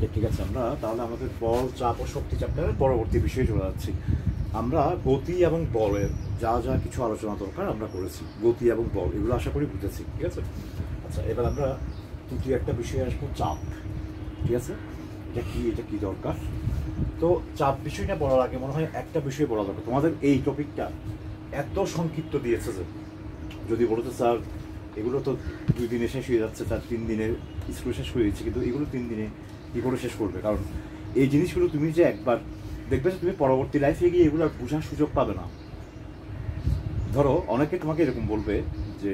ওকে, ঠিক আছে। আমরা তাহলে আমাদের বল, চাপ ও শক্তি চ্যাপ্টারের পরবর্তী বিষয়ে চলে যাচ্ছি। আমরা গতি এবং বলের যা যা কিছু আলোচনা দরকার আমরা করেছি। গতি এবং বল এগুলো আশা করি বুঝেছি, ঠিক আছে। আচ্ছা, এবার আমরা তৃতীয় একটা বিষয়ে আসবো, চাপ। ঠিক আছে, এটা কি দরকার। তো চাপ বিষয়টা বলার আগে মনে হয় একটা বিষয় বলা দরকার। তোমাদের এই টপিকটা এত সংক্ষিপ্ত দিয়েছে যে যদি বলতো স্যার এগুলো তো 2 দিনে শেষ হয়ে যাচ্ছে, তার 3 দিনে স্কুল শেষ হয়ে যাচ্ছে, কিন্তু এগুলো 3 দিনে কী করে শেষ করবে? কারণ এই জিনিসগুলো তুমি যে একবার দেখবে যে তুমি পরবর্তী লাইফে গিয়ে এগুলো আর বোঝার সুযোগ পাবে না। ধরো অনেকে তোমাকে এরকম বলবে যে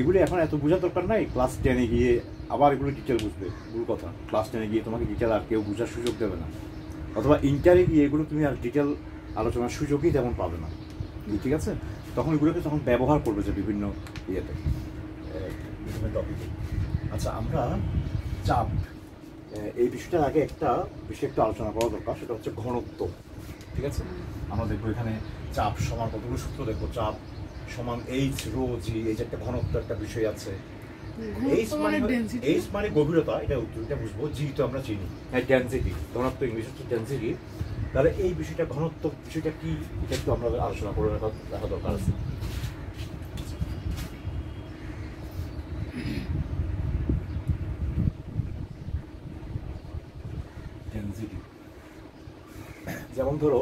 এগুলো এখন এত বোঝার দরকার নাই, ক্লাস 10-এ গিয়ে আবার এগুলো ডিটেল বুঝবে। ভুল কথা। ক্লাস 10-এ গিয়ে তোমাকে ডিটেল আর কেউ বোঝার সুযোগ দেবে না, অথবা ইন্টারে গিয়ে এগুলো তুমি আর ডিটেল আলোচনার সুযোগই তেমন পাবে না, ঠিক আছে। তখন এগুলোকে তখন ব্যবহার করবে যে বিভিন্ন ইয়েতে, বিভিন্ন টপিকে। আচ্ছা, আমরা চাপ এই বিষয়টার আগে একটা বিষয় একটু আলোচনা করা দরকার, সেটা হচ্ছে ঘনত্ব। ঠিক আছে, আমরা দেখবো এখানে চাপ সমান কতগুলো সূত্র দেখবো। চাপ সমান এইচ রো জি, এই যে একটা ঘনত্ব একটা বিষয় আছে। এইচ মানে গভীরতা, এটা বুঝবো। জি তো আমরা চিনি, হ্যাঁ, ডেনসিটি। ঘনত্ব ইংলিশ হচ্ছে ডেনসিটি। তাহলে এই বিষয়টা, ঘনত্ব বিষয়টা কি, এটা একটু আমরা আলোচনা করে রাখা দরকার আছে। ডেনসিটি যেমন ধরো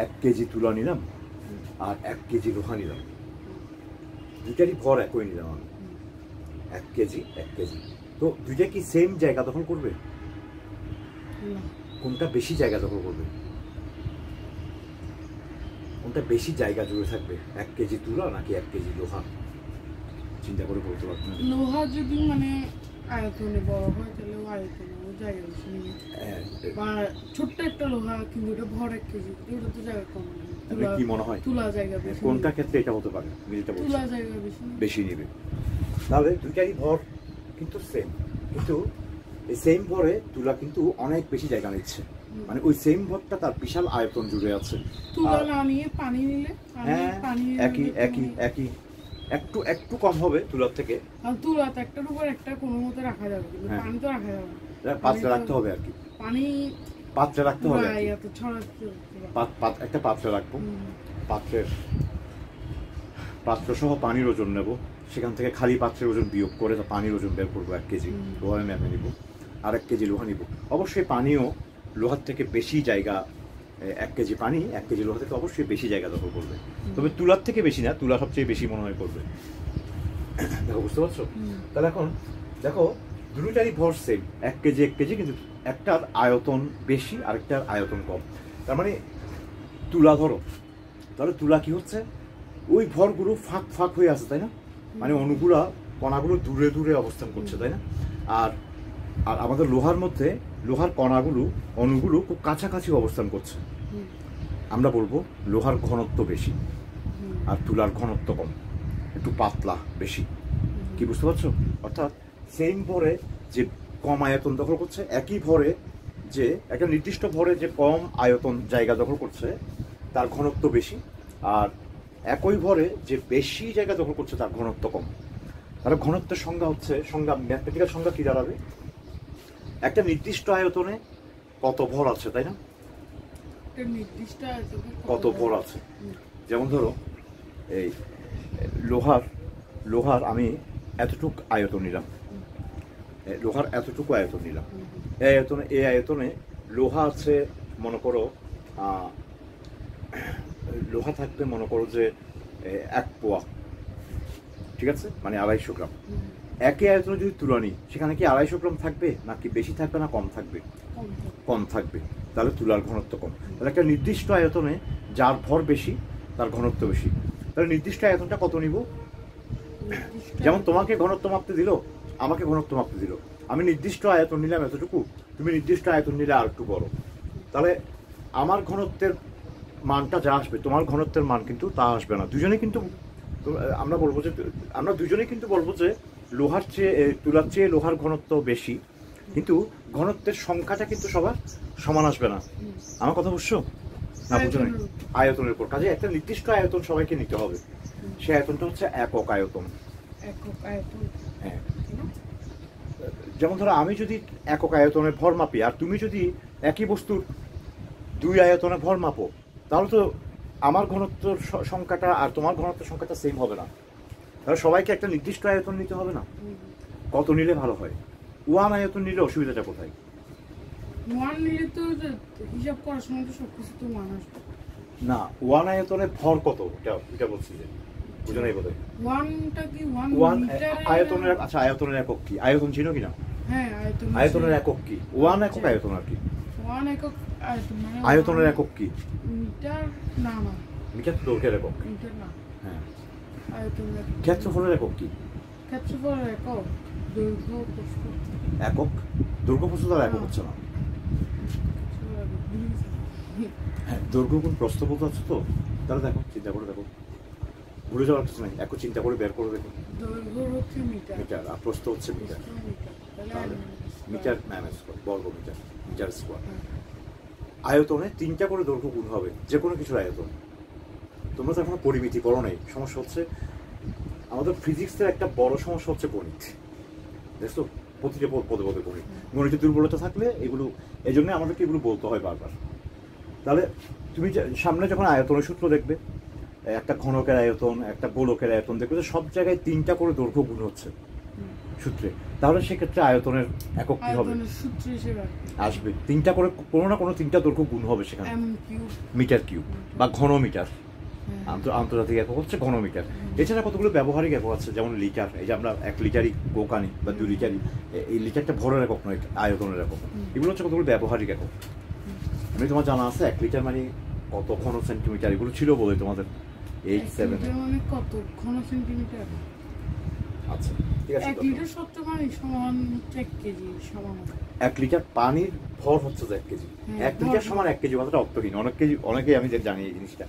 1 কেজি তুলা নিলাম আর 1 কেজি লোহা নিলাম, দুইটারই ভর একই নিলাম আমি, 1 কেজি 1 কেজি। তো দুইটা কি সেম জায়গা দখল করবে? কোনটা বেশি জায়গা দখল করবে? কোনটা বেশি জায়গা জুড়ে থাকবে, 1 কেজি তুলা নাকি 1 কেজি লোহা? চিন্তা করে বলতে পারবেন। লোহা যদি মানে আয়তনে বড় হয় তাহলে আয়তনে জায়গা বেশি নেবে, বা ছোট্ট একটা লোহা কিন্তু এটা ভর 1 কেজি, ওটা তো জায়গা কম নেবে। কি মনে হয় তুলা জায়গা বেশি, কোনটা ক্ষেত্রে এটা হতে পারে? তুলা জায়গা বেশি নেবে। তাহলে দুইটারই ভর কিন্তু সেম, কিন্তু এই সেম ভরে তুলা কিন্তু অনেক বেশি জায়গা নিচ্ছে, মানে ওই সেম ভরটা তার বিশাল আয়তন জুড়ে আছে। তুলা না নিয়ে পানি নিলে, হ্যাঁ, একই একটু একটু কম হবে তুলার থেকে। আর তুলাতে একটার উপর একটা কোনো মতে রাখা যাবে, কিন্তু পানি তো রাখা যাবে না, পাত্রে রাখতে হবে আর কি। পানি পাত্রে রাখতে হবে, একটা পাত্রে রাখবো। পাত্র সহ পানির ওজন নেব, সেখান থেকে খালি পাত্রের ওজন বিয়োগ করে পানির ওজন বের করবো। 1 কেজি লোহা মেপে নিব আর 1 কেজি লোহা নিব। অবশ্যই পানিও লোহার থেকে বেশি জায়গা, 1 কেজি পানি 1 কেজি লোহা থেকে অবশ্যই বেশি জায়গা দখল করবে, তবে তুলার থেকে বেশি না, তুলা সবচেয়ে বেশি মনে হয় করবে। দেখো, বুঝতে পারছো? তাহলে এখন দেখো দুটোটারই ভর সেম, 1 কেজি 1 কেজি, কিন্তু একটার আয়তন বেশি আরেকটার আয়তন কম। তার মানে তুলা ধরো, তাহলে তুলা কি হচ্ছে, ওই ভরগুলো ফাঁক ফাঁক হয়ে আছে, তাই না? মানে অণুগুলা, কণাগুলো দূরে দূরে অবস্থান করছে, তাই না? আর আর আমাদের লোহার মধ্যে লোহার কণাগুলো, অণুগুলো খুব কাছাকাছি অবস্থান করছে। আমরা বলবো লোহার ঘনত্ব বেশি আর তুলার ঘনত্ব কম, একটু পাতলা বেশি। কি বুঝতে পারছো? অর্থাৎ সেম ভরে যে কম আয়তন দখল করছে, একই ভরে যে একটা নির্দিষ্ট ভরে যে কম আয়তন জায়গা দখল করছে তার ঘনত্ব বেশি, আর একই ভরে যে বেশি জায়গা দখল করছে তার ঘনত্ব কম। তাহলে ঘনত্বের সংজ্ঞা হচ্ছে, ম্যাথমেটিক্যাল সংজ্ঞা কি দাঁড়াবে? একটা নির্দিষ্ট আয়তনে কত ভর আছে, তাই না? কত ভর আছে। যেমন ধরো এই লোহার আমি এতটুকু আয়তন নিলাম, লোহার এতটুকু আয়তন নিলাম। এই আয়তনে লোহা আছে, মনে করো লোহা থাকবে, মনে করো যে 1 পোয়া, ঠিক আছে, মানে 250 গ্রাম। একই আয়তনে যদি তুলা নিই, সেখানে কি 250 গ্রাম থাকবে, নাকি বেশি থাকবে না কম থাকবে? কম থাকবে। তাহলে তুলার ঘনত্ব কম। তাহলে একটা নির্দিষ্ট আয়তনে যার ভর বেশি তার ঘনত্ব বেশি। তাহলে নির্দিষ্ট আয়তনটা কত নিব? যেমন তোমাকে ঘনত্ব মাপতে দিল, আমাকে ঘনত্ব মাপতে দিল, আমি নির্দিষ্ট আয়তন নিলাম এতটুকু, তুমি নির্দিষ্ট আয়তন নিলে আর একটু বড়। তাহলে আমার ঘনত্বের মানটা যা আসবে, তোমার ঘনত্বের মান কিন্তু তা আসবে না। দুজনেই কিন্তু আমরা দুজনেই কিন্তু বলবো যে লোহার চেয়ে তুলার চেয়ে লোহার ঘনত্ব বেশি, কিন্তু ঘনত্বের সংখ্যাটা কিন্তু সবার সমান আসবে না। আমার কথা বুঝছো না? বুঝো না? আয়তনের উপর কাজে একটা নির্দিষ্ট আয়তন সবাইকে নিতে হবে। সে আয়তনটা হচ্ছে একক আয়তন। একক আয়তন। হ্যাঁ, তাই না? যেমন ধরো আমি যদি একক আয়তনে ভর মাপি আর তুমি যদি একই বস্তুর 2 আয়তনে ভর মাপো, তাহলে তো আমার ঘনত্ব সংখ্যাটা আর তোমার ঘনত্ব সংখ্যাটা সেম হবে না। তাহলে সবাইকে একটা নির্দিষ্ট আয়তন নিতে হবে না? কত নিলে ভালো হয়? 1 আয়তন নিলে অসুবিধাটা কোথায়? ওয়ান নিলে তো হিসাব করার সময় তো সবকিছু তো মান আসবে। না, 1 আয়তনে ভর কত এটা বলছি যে বুঝো নাই বোধহয়। ওয়ানটা কি 1 মিটার? আয়তনের, আচ্ছা আয়তনের একক কি? আয়তন চিনো কিনা? হ্যাঁ, আয়তন। আয়তনের একক কি? 1 একক আয়তন আর কি? ওয়ান একক আয়তন মানে আয়তনের একক কি? মিটার। না না, মিটার তো দৈর্ঘ্যের একক। মিটার না, হ্যাঁ। আয়তনের ক্ষেত্রফলের একক কি? ক্ষেত্রফলের একক দৈর্ঘ্য প্রস্থ। একক দৈর্ঘ্য প্রস্থ তার একক হচ্ছে না। হ্যাঁ, দৈর্ঘ্য কোন প্রস্থ বলতে হচ্ছে তো? তাহলে দেখো, চিন্তা করে দেখো, ভুলে যাওয়ার কিছু নাই, একটু চিন্তা করে বের করে দেখো। দৈর্ঘ্য হচ্ছে মিটার, মিটার আর প্রস্থ হচ্ছে মিটার। তাহলে মিটার ম্যামেজ বর্গ মিটার, মিটার স্কোয়ার। আয়তনে 3টা করে দৈর্ঘ্য গুণ হবে যে কোনো কিছুর আয়তন। তোমরা তো এখনো পরিমিতি পড়ো নাই। সমস্যা হচ্ছে আমাদের ফিজিক্সের একটা বড় সমস্যা হচ্ছে গণিত। দেখছো, প্রতিটা পদে পদে গণিত, গণিতের দুর্বলতা থাকলে এগুলো, এই জন্য আমাদেরকে এগুলো বলতে হয় বারবার। তাহলে তুমি সামনে যখন আয়তনের সূত্র দেখবে, একটা ঘনকের আয়তন, একটা গোলকের আয়তন, দেখবে যে সব জায়গায় 3টা করে দৈর্ঘ্য গুণ হচ্ছে সূত্রে। তাহলে সেক্ষেত্রে আয়তনের একক কি হবে? সূত্র হিসেবে আসবে 3টা করে, কোনো না কোনো 3টা দৈর্ঘ্য গুণ হবে সেখানে। মিটার কিউব বা ঘনমিটার, আন্তর্জাতিক একক হচ্ছে ঘনমিটার। এছাড়া কতগুলো ব্যবহারিক একক আছে, যেমন লিটার। এই যে আমরা 1 লিটারই কোক আনি বা 2 লিটারই, এই লিটারটা ভরের একক নয়, আয়তনের একক। এগুলো হচ্ছে কতগুলো ব্যবহারিক একক। আমি তোমার জানা আছে 1 লিটার মানে কত ঘন সেন্টিমিটার? এগুলো ছিল বলে তোমাদের 8-7 মানে কত ঘন সেন্টিমিটার? আচ্ছা ঠিক আছে। 1 লিটার সত্য মানে সমান 1 কেজি সমান। 1 লিটার পানির ভর হচ্ছে 1 কেজি। 1 লিটার সমান 1 কেজি কথাটা অর্থহীন। অনেকেই আমি জানি এই জিনিসটা।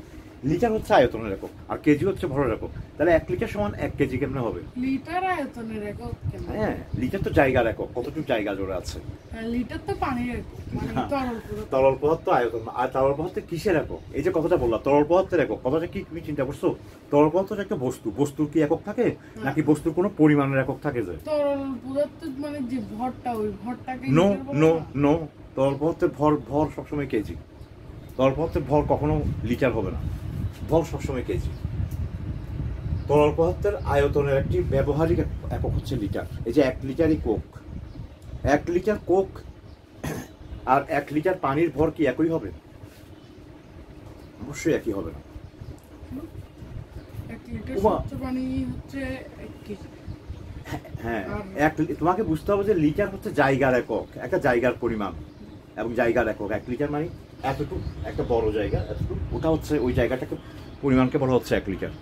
লিটার হচ্ছে আয়তনের একক আর কেজি হচ্ছে ভরের একক। তাহলে 1 লিটার সমান 1 কেজি কেমনে হবে? লিটার আয়তনের একক কেন? হ্যাঁ, লিটার তো জায়গার একক, কতটুকু জায়গা জুড়ে আছে। লিটার তো পানির একক, মানে তরল পদার্থ আয়তন। আর তরল পদার্থ কিসের একক? এই যে কথাটা বললাম, তরল পদার্থের একক, কথাটা কি তুমি চিন্তা করছো? তরল পদার্থ একটা বস্তু, বস্তুর কি একক থাকে নাকি বস্তুর কোনো পরিমাণের একক থাকে? যে তরল পদার্থ মানে যে ভরটা, ওই ভরটাকে নো নো নো, তরল পদার্থের ভর সবসময় কেজি। তরল পদার্থের ভর কখনো লিটার হবে না, ভর সবসময় কেজি। তরল পদার্থের আয়তনের একটি ব্যবহারিক একক হচ্ছে লিটার। এই যে 1 লিটারই কোক, 1 লিটার কোক আর 1 লিটার পানির ভর কি একই হবে? অবশ্যই একই হবে না। 1 লিটার স্বচ্ছ পানি হচ্ছে 1 কেজি। হ্যাঁ, তোমাকে বুঝতে হবে যে লিটার হচ্ছে জায়গার একক, একটা জায়গার পরিমাণ এবং জায়গার একক। 1 লিটার মানে এতটুকু, একটা বড় জায়গা এতটুকু, ওটা হচ্ছে ওই জায়গাটাকে, পরিমাণকে বলা হচ্ছে 1 লিটার।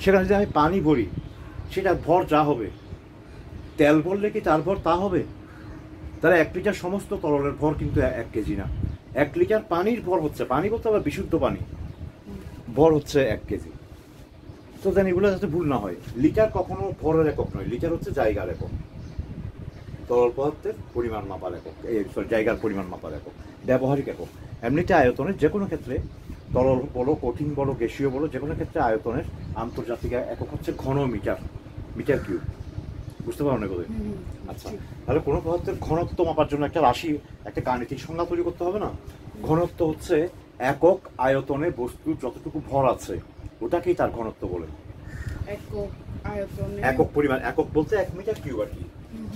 সেখানে যদি আমি পানি ভরি, সেটা ভর যা হবে, তেল ভরলে কি তার ভর তা হবে? তাহলে 1 লিটার সমস্ত তরলের ভর কিন্তু 1 কেজি না। 1 লিটার পানির ভর হচ্ছে, পানি বলতে হবে বিশুদ্ধ পানি, ভর হচ্ছে 1 কেজি। তো জানি এগুলো যাতে ভুল না হয়, লিটার কখনো ভরের একক নয়, লিটার হচ্ছে জায়গার একক, তরল পদার্থের পরিমাণ মাপার একক, জায়গার পরিমাণ মাপার একক, ব্যবহারিক একক। এমনিতে আয়তনের যে কোনো ক্ষেত্রে, তরল বলো, কঠিন বলো, গ্যাসীয় বলো, যে কোনো ক্ষেত্রে আয়তনের আন্তর্জাতিক একক হচ্ছে ঘনমিটার, মিটার কিউব। বুঝতে পারো না বোধহয়? আচ্ছা, তাহলে কোনো পদার্থের ঘনত্ব মাপার জন্য একটা রাশি, একটা গাণিতিক সংজ্ঞা তৈরি করতে হবে না? ঘনত্ব হচ্ছে একক আয়তনে বস্তু যতটুকু ভর আছে ওটাকেই তার ঘনত্ব বলে। একক আয়তনে, একক পরিমাণ, একক বলতে 1 মিটার কিউব আর কি।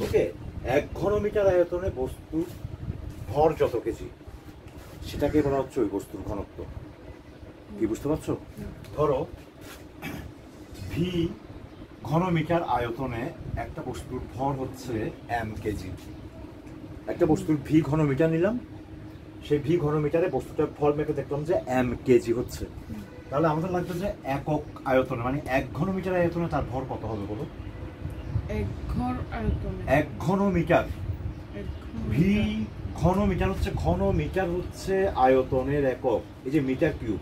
ওকে, 1 ঘনমিটার আয়তনে বস্তুর ভর যত কেজি, সেটাকে বলা হচ্ছে ওই বস্তুর ঘনত্ব। কি বুঝতে পারছো? ধরো ভি ঘনমিটার আয়তনে একটা বস্তুর ভর হচ্ছে m কেজি। একটা বস্তুর ভি ঘনমিটার নিলাম, সেই ভি ঘনমিটারে বস্তুটার ভর মেপে দেখলাম যে m কেজি হচ্ছে। তাহলে আমাদের লাগবে যে একক আয়তনে, মানে 1 ঘনমিটার আয়তনে তার ভর কত হবে বলো? 1 ঘনমিটার। ভি ঘনমিটার হচ্ছে, ঘনমিটার হচ্ছে আয়তনের একক। এই যে মিটার কিউব,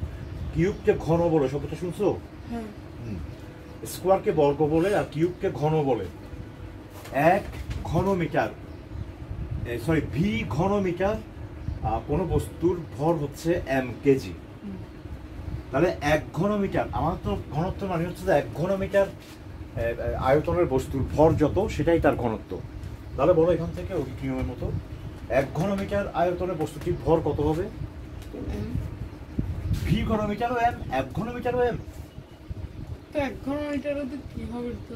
কিউবকে ঘন বলে, শব্দটা শুনছো? স্কোয়ারকে বর্গ বলে আর কিউবকে ঘন বলে। 1 ঘনমিটার, সরি, ভি ঘনমিটার কোনো বস্তুর ভর হচ্ছে m কেজি। তাহলে 1 ঘনমিটার, আমার তো ঘনত্ব মানে হচ্ছে যে 1 ঘনমিটার আয়তনের বস্তুর ভর যত সেটাই তার ঘনত্ব। তাহলে বলো এখান থেকে ওই নিয়মের মতো 1 ঘনমিটার আয়তনের বস্তুটির ভর কত হবে? ভি ঘনমিটারও এম, 1 ঘনমিটারও এম। তো 1 ঘনমিটারও তো কি হবে তো?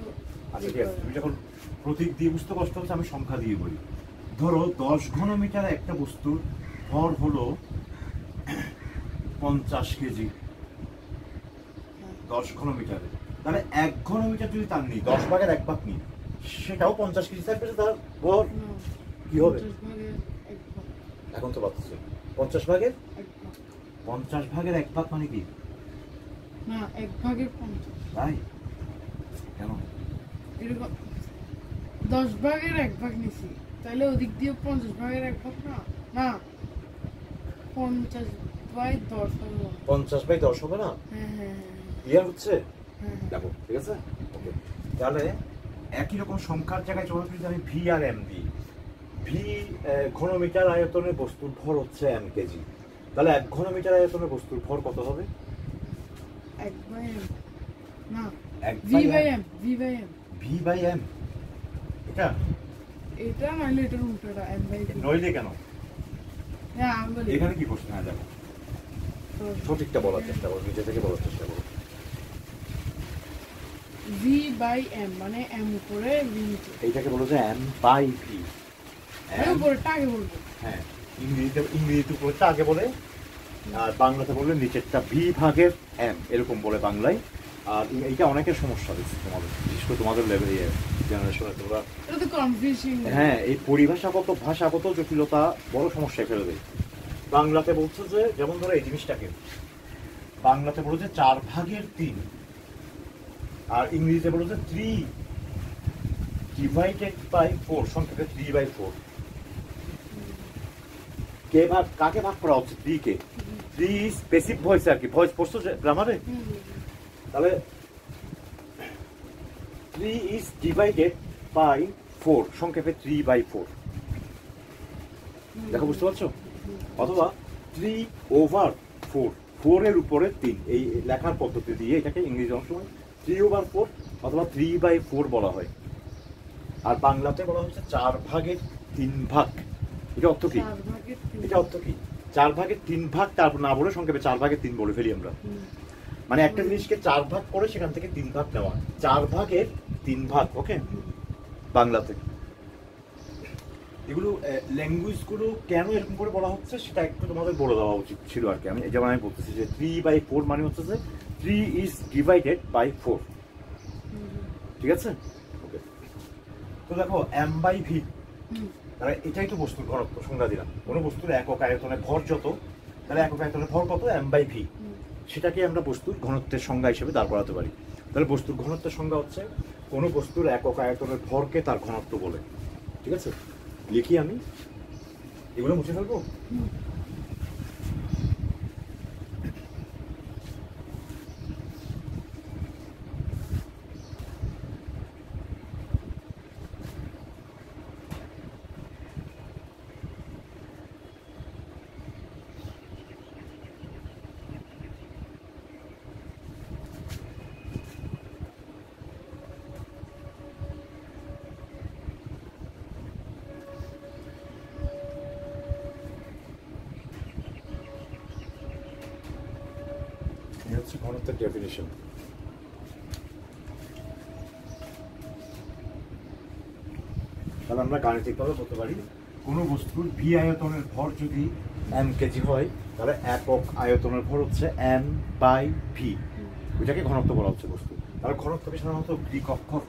আচ্ছা ঠিক আছে, তুমি যখন প্রতীক দিয়ে বুঝতে কষ্ট হচ্ছে আমি সংখ্যা দিয়ে বলি। ধরো 10 ঘনমিটার একটা বস্তুর ভর হলো 50 কেজি 10 ঘনমিটারে। তাহলে 1 ঘনমিটার যদি তার নিই, 10 ভাগের 1 ভাগ নিই, সেটাও 50 কেজি থাকবে, তার ভর কি হবে? 50 ভাগের 1 ভাগ। এখন তো পাচ্ছি 50 ভাগের 1 ভাগ 50 ভাগের 1 ভাগ মানে কি? না, 1 ভাগের 50। তাই কেন? এরকম 10 ভাগের 1 ভাগ নিছি, তাহলে ওদিক দিয়ে 50 ভাগের 1 ভাগ না? না, 50/10 হবে। 50/10 হবে না? হ্যাঁ হ্যাঁ ক্লিয়ার হচ্ছে? হ্যাঁ। দেখো ঠিক আছে, ওকে। তাহলে একই রকম সংখ্যার জায়গায় যখন যদি আমি ভি আর এম দিই, ভি ঘনমিটার আয়তনের বস্তুর ভর হচ্ছে এম কেজি, তাহলে 1 ঘনমিটার আয়তনের বস্তুর ভর কত হবে? 1/m না, 1/m। v/m V by M, এটা এটা নাইলে এটার উল্টোটা m/v। নইলে কেন? হ্যাঁ আমি বলি এখানে কি প্রশ্ন? হ্যাঁ দেখো, সঠিকটা বলার চেষ্টা করো, নিজে থেকে বলার চেষ্টা করো। v/m মানে m উপরে v নিচে। এইটাকে বলো যে এম বাই ভি। আমি উপরেরটা আগে বলবো। হ্যাঁ, ইংরেজিতে উপরেরটা আগে বলে, আর বাংলাতে বললে নিচেরটা ভি ভাগের এম, এরকম বলে বাংলায়। আর এইটা অনেকের সমস্যা দিচ্ছে তোমাদের, বিশেষ করে তোমাদের লেভেলে জেনারেশনে তোমরা। এটা তো কনফিউজিং। হ্যাঁ, এই পরিভাষাগত ভাষাগত জটিলতা বড় সমস্যায় ফেলে দেয়। বাংলাতে বলছে যে, যেমন ধরো এই জিনিসটাকে বাংলাতে বলো যে 4/3, আর ইংরেজিতে বলো যে 3/4, সংখ্যাকে 3/4। কাকে ভাগ করা হচ্ছে? 3 কে। 3 ইজ প্যাসিভ ভয়েস আর কি, ভয়েস পড়ছো গ্রামারে? তাহলে 3 is divided by 4, সংক্ষেপে 3/4। দেখো বুঝতে পারছো? অথবা 3/4, 4 এর উপরে 3, এই লেখার পদ্ধতি দিয়ে এটাকে ইংরেজি অংশ 3/4 অথবা 3/4 বলা হয়। আর বাংলাতে বলা হচ্ছে 4/3 এটা অর্থ কি? এটা অর্থ কি? 4/3 তারপর না বলে সংক্ষেপে 4/3 বলে ফেলি আমরা। মানে একটা জিনিসকে 4 ভাগ করে সেখান থেকে 3 ভাগ নেওয়া, 4/3। ওকে, বাংলাতে এগুলো ল্যাঙ্গুয়েজগুলো কেন এরকম করে বলা হচ্ছে সেটা একটু তোমাদের বলে দেওয়া উচিত ছিল আর কি। আমি যেমন আমি বলতেছি যে 3/4 মানে হচ্ছে যে 3 is divided by 4। ঠিক আছে, ওকে। তো দেখো m/v, তাহলে এটাই তো বস্তুর ঘনত্ব, সংজ্ঞা দিলাম। কোনো বস্তুর একক আয়তনে ভর যত, তাহলে একক আয়তনে ভর কত? m/v। সেটাকে আমরা বস্তুর ঘনত্বের সংজ্ঞা হিসেবে দাঁড় করাতে পারি। তাহলে বস্তুর ঘনত্বের সংজ্ঞা হচ্ছে কোনো বস্তুর একক আয়তনের ভরকে তার ঘনত্ব বলে। ঠিক আছে, লিখি আমি, এগুলো মুছে ফেলবো। হচ্ছে ঘনত্বের ডেফিনিশন। তাহলে আমরা গাণিতিকভাবে বলতে পারি কোনো বস্তুর ভি আয়তনের ভর যদি m কেজি হয়, তাহলে একক আয়তনের ভর হচ্ছে m/v। ওইটাকে ঘনত্ব বলা হচ্ছে বস্তু। তাহলে ঘনত্বকে সাধারণত গ্রিক অক্ষর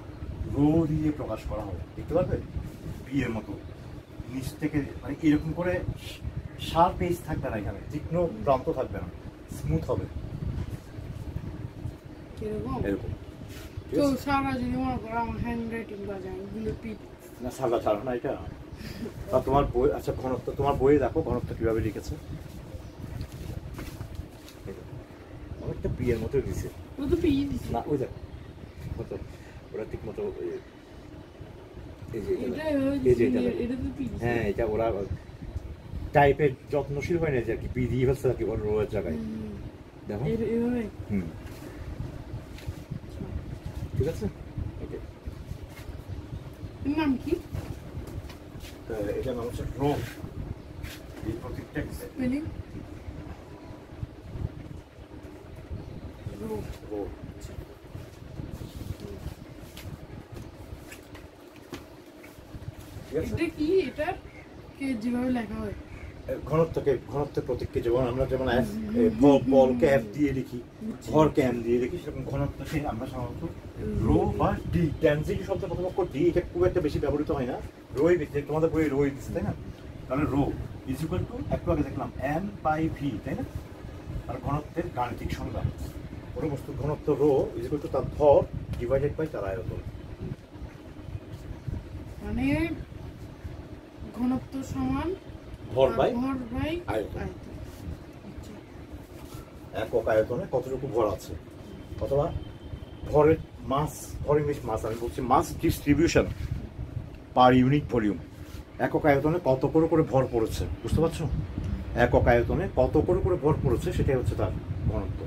রো দিয়ে প্রকাশ করা হয়, দেখতে পারবে? ভি এর মতো নিচ থেকে, মানে এরকম করে শার্প এজ থাকবে না, এখানে তীক্ষ্ণ প্রান্ত থাকবে না, স্মুথ হবে এরকম। তো সারা যদি মনে করো আমার হ্যান্ড রাইটিং বাজায় ওগুলো পিট না, সাদা ছাড়া না এটা। আর তোমার বই, আচ্ছা ঘনত্ব তোমার বইয়ে দেখো ঘনত্ব কিভাবে লিখেছে, অনেকটা পি এর মতো দিছে। ও তো পি দিছে না, ওই দেখো মতো ওরা ঠিক মতো এই যে এটা তো পি। হ্যাঁ, এটা ওরা টাইপের যত্নশীল হয় না যে আর কি, পি দিয়ে ফেলছে আর কি রোয়ের জায়গায়। দেখো এইভাবে। ঠিক আছে, ওকে। এর নাম কি? এটা নাম হচ্ছে রো। এই প্রতীকটা স্পেলিং রো। রো। ঠিক আছে? এটা কি? এটা কে যেভাবে লেখা হয় ঘনত্বের প্রতীককে যেমন বলকে এফ দিয়ে লিখি, ভরকে এম দিয়ে লিখি, সেরকম ঘনত্বকে আমরা সাধারণত রো বা ডি। ডেনসিটি শব্দ প্রথম অক্ষর ডি, এটা খুব একটা বেশি ব্যবহৃত হয় না। রোই দিচ্ছে, তোমাদের বইয়ে রোই দিচ্ছে, তাই না? তাহলে রো ইজ ইকুয়াল টু, একটু আগে দেখলাম এম বাই ভি, তাই না? আর ঘনত্বের গাণিতিক সংজ্ঞা, কোনো বস্তুর ঘনত্ব রো ইজ ইকুয়াল টু তার ভর ডিভাইডেড বাই তার আয়তন। মানে ঘনত্ব সমান ভর বাই আয়তন। আচ্ছা। একক আয়তনে কতটুকু ভর আছে, অথবা ভরের মাস, ভর ইংলিশ মাস, আমি বলছি মাস ডিস্ট্রিবিউশন পার ইউনিট ভলিউম। একক আয়তনে কত করে ভর পড়েছে, বুঝতে পারছো? একক আয়তনে কত করে ভর পড়েছে, সেটাই হচ্ছে তার ঘনত্ব।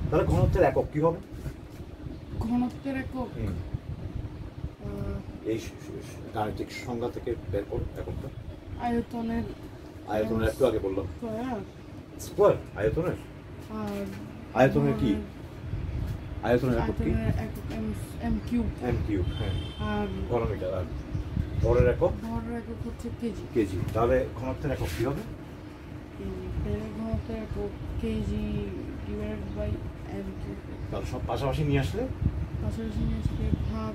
তাহলে ঘনত্বের একক কি হবে? ঘনত্বের একক এই গাণিতিক সংজ্ঞা থেকে বের করো এককটা। আয়তনের একটু আগে বললাম স্কয়ার। স্কয়ার আয়তনের, আর আয়তনের কি? আয়তনের একক কি? একক এম কিউব। এম কিউব, হ্যাঁ। আর ঘনমিটার। আর ভরের একক? ভরের একক হচ্ছে কেজি। কেজি। তাহলে ঘনত্বের একক কি হবে? ঘনত্বের একক KG divided by M cube. তাহলে সব পাশাপাশি নিয়ে আসলে পাশাপাশি নিয়ে আসলে ভাগ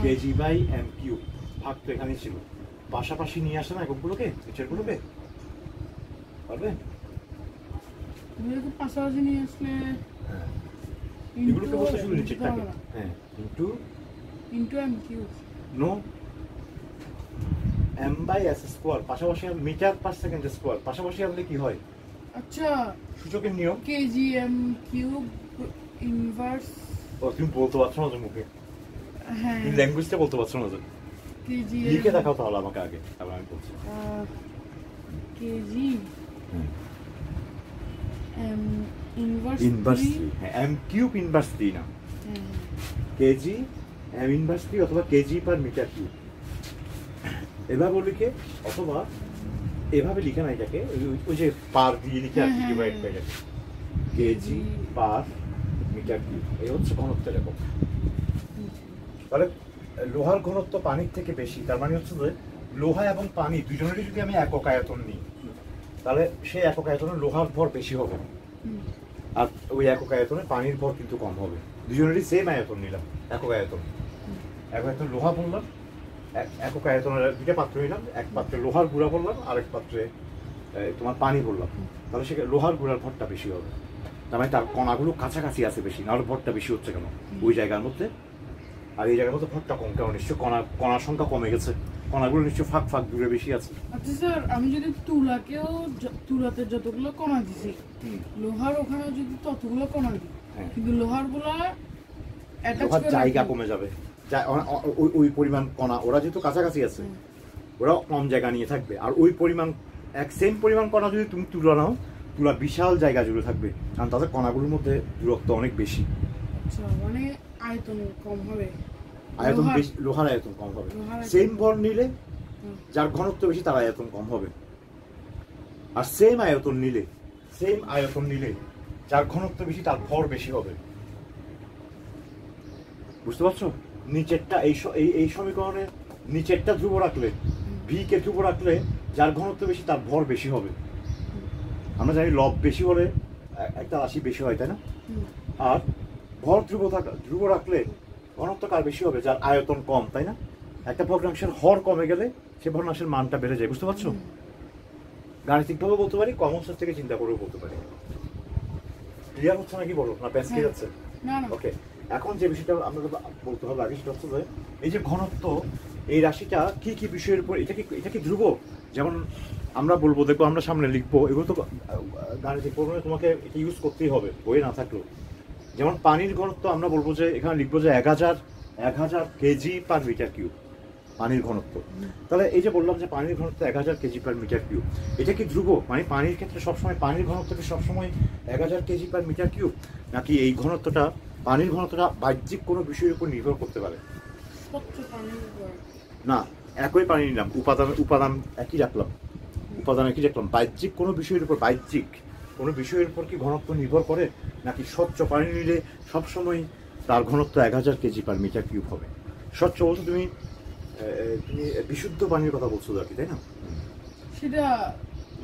কেজি বাই এম কিউব, ভাগ তো এখানেই ছিল। পাশাপাশি নিয়ে আসে না এককগুলোকে, নিচেরগুলোকে, পারবে? পাশাপাশি নিয়ে আসলে হ্যাঁ, এগুলোকে বলতে শুধু নিচেরটাকে, হ্যাঁ, into M cube. No, M by S square, পাশাপাশি মিটার পার সেকেন্ড স্কোয়ার, পাশাপাশি আনলে কি হয়? আচ্ছা, সূচকের নিয়ম। KG M cube inverse. ও, তুমি বলতে পারছো না যে মুখে, হ্যাঁ, তুমি ল্যাঙ্গুয়েজটা বলতে পারছো না যে। কেজি লিখে দেখাও তাহলে আমাকে আগে, তারপর আমি বলছি। কেজি এম ইনভার্স ইনভার্স 3, হ্যাঁ, এম কিউব ইনভার্স 3 না, কেজি এম ইনভার্স 3 অথবা কেজি পার মিটার কিউব, এভাবে লিখে, অথবা এভাবে লিখে না, এটাকে ওই যে পার দিয়ে লিখে আর কি, divide by KG per metre cube. এই হচ্ছে ঘনত্বের একক। তাহলে লোহার ঘনত্ব পানির থেকে বেশি, তার মানে হচ্ছে যে লোহা এবং পানি দুজনেরই যদি আমি একক আয়তন নিই, তাহলে সেই একক আয়তনে লোহার ভর বেশি হবে, আর ওই একক আয়তনে পানির ভর কিন্তু কম হবে। দুজনেরই সেম আয়তন নিলাম, একক আয়তন। এক আয়তন লোহা বললাম, একক আয়তনের দুইটা পাত্র নিলাম, এক পাত্রে লোহার গুঁড়া বললাম, আরেক পাত্রে তোমার পানি বললাম, তাহলে সেখানে লোহার গুঁড়ার ভরটা বেশি হবে। তার মানে তার কণাগুলো কাছাকাছি আছে বেশি, নাহলে ভরটা বেশি হচ্ছে কেন ওই জায়গার মধ্যে, আর এই জায়গার মধ্যে ভরটা কম কেন? নিশ্চয় কণার সংখ্যা কমে গেছে, কণাগুলো নিশ্চয় ফাঁক দূরে বেশি আছে। আচ্ছা স্যার, আমি যদি তুলাতে যতগুলো কণা দিছি, লোহার ওখানে যদি ততগুলো কণা দিই, কিন্তু লোহার জায়গা কমে যাবে, ওই পরিমাণ কণা, ওরা যেহেতু কাছাকাছি আছে, ওরা কম জায়গা নিয়ে থাকবে। আর ওই পরিমাণ সেম পরিমাণ কণা যদি তুমি তুলা নাও, তুলা বিশাল জায়গা জুড়ে থাকবে, কারণ তাদের কণাগুলোর মধ্যে দূরত্ব অনেক বেশি। আচ্ছা, মানে আয়তন কম হবে, আয়তন বেশি, লোহার আয়তন কম হবে। সেম ভর নিলে যার ঘনত্ব বেশি তার আয়তন কম হবে, আর সেম আয়তন নিলে যার ঘনত্ব বেশি তার ভর বেশি হবে। বুঝতে পারছো? নিচেরটা এই সমীকরণে নিচেরটা ধ্রুব রাখলে, ভি কে ধ্রুব রাখলে যার ঘনত্ব বেশি তার ভর বেশি হবে। আমরা জানি লব বেশি হলে একটা রাশি বেশি হয়, তাই না? আর ভর ধ্রুব রাখলে ঘনত্ব কার বেশি হবে? যার আয়তন কম, তাই না? একটা ভগ্নাংশের হর কমে গেলে সে ভগ্নাংশের মানটা বেড়ে যায়। বুঝতে পারছো? গাণিতিকভাবে বলতে পারি, কমন সেন্স থেকে চিন্তা করেও বলতে পারি। ক্লিয়ার হচ্ছে নাকি বলো, না প্যাচ খেয়ে যাচ্ছে? ওকে, এখন যে বিষয়টা আমরা বলতে হবে আগে, সেটা হচ্ছে যে এই যে ঘনত্ব, এই রাশিটা কি কি বিষয়ের উপর, এটা কি ধ্রুব? যেমন আমরা বলবো, দেখবো আমরা সামনে লিখবো, এগুলো তো গাণিতিক প্রোগ্রামে তোমাকে এটা ইউজ করতেই হবে, বইয়ে না থাকলেও। যেমন পানির ঘনত্ব আমরা বলবো যে, এখানে লিখবো যে 1000 কেজি পার মিটার কিউব পানির ঘনত্ব। তাহলে এই যে বললাম যে পানির ঘনত্ব 1000 কেজি পার মিটার কিউব, এটা কি ধ্রুব? মানে পানির ক্ষেত্রে সবসময় পানির ঘনত্ব কি সবসময় 1000 কেজি পার মিটার কিউব, নাকি এই ঘনত্বটা, পানির ঘনত্বটা বাহ্যিক কোনো বিষয়ের উপর নির্ভর করতে পারে? স্বচ্ছ পানির উপর। না, একই পানি নিলাম, উপাদান উপাদান একই রাখলাম, উপাদান একই রাখলাম। বাহ্যিক কোনো বিষয়ের উপর, বাহ্যিক কোনো বিষয়ের উপর কি ঘনত্ব নির্ভর করে? নাকি স্বচ্ছ পানি নিলে সবসময় তার ঘনত্ব 1000 কেজি পার মিটার কিউব হবে? স্বচ্ছ বলতে তুমি তুমি বিশুদ্ধ পানির কথা বলছো আর কি, তাই না? সেটা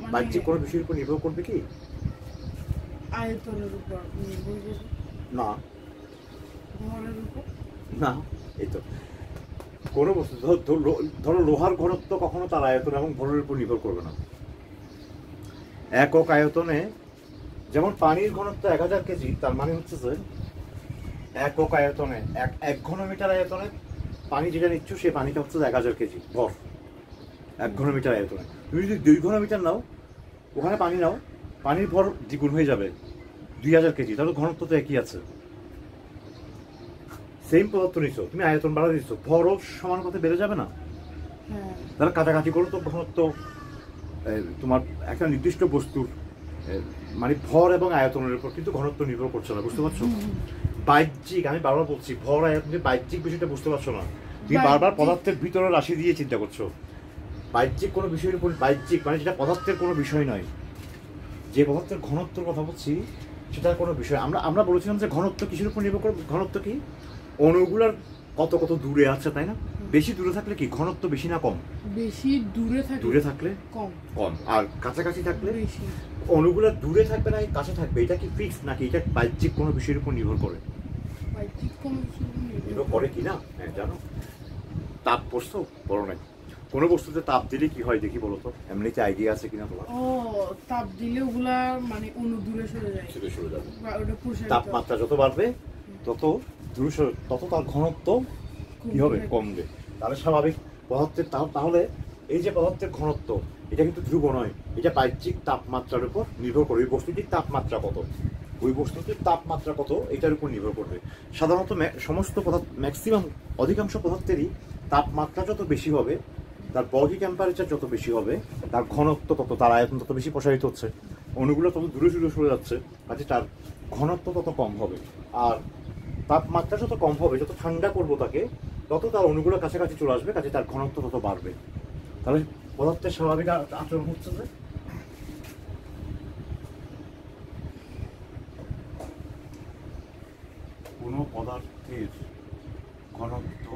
মানে বাহ্যিক কোনো বিষয়ের উপর নির্ভর করবে কি? আয়তনের উপর নির্ভর করবে, না ভরের উপর। না, এই তো কোনো বস্তু ধরো লোহার ঘনত্ব কখনো তার আয়তন এবং ভরের উপর নির্ভর করবে না। একক আয়তনে যেমন পানির ঘনত্ব 1000 কেজি, তার মানে হচ্ছে যে একক আয়তনে এক ঘনমিটার আয়তনে পানি যেটা নিচ্ছ সে পানিটা হচ্ছে 1000 কেজি ভর, 1 ঘনমিটার আয়তনে। তুমি যদি 2 ঘনমিটার নাও, ওখানে পানি নাও, পানির ভর দ্বিগুণ হয়ে যাবে, 2000 কেজি, তাহলে ঘনত্ব তো একই আছে। সেম পদার্থ নিচ্ছ, তুমি আয়তন বাড়া দিচ্ছ, ভরও সমান কথা বেড়ে যাবে না? হ্যাঁ, তাহলে কাটাকাটি করো তো ঘনত্ব তোমার একটা নির্দিষ্ট বস্তুর মানে ভর এবং আয়তনের উপর কিন্তু ঘনত্ব নির্ভর করছে না, বুঝতে পারছো? বাহ্যিক, আমি বারবার বলছি, ভর আয়তন বাহ্যিক বিষয়টা বুঝতে পারছো না, তুমি বারবার পদার্থের ভিতরে রাশি দিয়ে চিন্তা করছো। বাহ্যিক কোনো বিষয়ের উপর, বাহ্যিক মানে যেটা পদার্থের কোনো বিষয় নয়, যে পদার্থের ঘনত্বের কথা বলছি সেটার কোনো বিষয়। আমরা বলেছিলাম যে ঘনত্ব কিসের উপর নির্ভর করে? ঘনত্ব কি অণুগুলার কত কত দূরে আছে, তাই না? বেশি দূরে থাকলে কি ঘনত্ব বেশি না কম? বেশি দূরে থাকলে কম, কম, আর কাছাকাছি থাকলে বেশি। অণুগুলো দূরে থাকবে না কাছে থাকবে, এটা কি ফিক্স নাকি এটা বাহ্যিক কোনো বিষয়ের উপর নির্ভর করে? বাহ্যিক কোনো কিছুর উপর নির্ভর করে কি না? হ্যাঁ, জানো তাপ পড়ছো, পড়ো নাই? কোনো বস্তুতে তাপ দিলে কি হয় দেখি বলো তো, এমনিতে আইডিয়া আছে কিনা তোমার? ও, তাপ দিলে ওগুলা মানে অণু দূরে সরে যায়, সরে যাবে। বা ওটা প্রসারিত তাপমাত্রা যত বাড়বে তত দূরে তত তার ঘনত্ব কি হবে? কমবে। তাহলে স্বাভাবিক পদার্থের তাহলে এই যে পদার্থের ঘনত্ব, এটা কিন্তু ধ্রুব নয়, এটা বাহ্যিক তাপমাত্রার উপর নির্ভর করে। ওই বস্তুটির তাপমাত্রা কত, ওই বস্তুটির তাপমাত্রা কত, এটার উপর নির্ভর করবে। সাধারণত সমস্ত পদার্থ, ম্যাক্সিমাম অধিকাংশ পদার্থেরই তাপমাত্রা যত বেশি হবে, তার বডি টেম্পারেচার যত বেশি হবে, তার ঘনত্ব তত, তার আয়তন তত বেশি প্রসারিত হচ্ছে, অণুগুলো তত দূরে দূরে সরে যাচ্ছে, কাজে তার ঘনত্ব তত কম হবে। আর তাপমাত্রা যত কম হবে, যত ঠান্ডা করবো তাকে, তত তার অণুগুলো কাছাকাছি চলে আসবে, কাজে তার ঘনত্ব তত বাড়বে। তাহলে পদার্থের স্বাভাবিক আচরণ হচ্ছে যে কোনো পদার্থের ঘনত্ব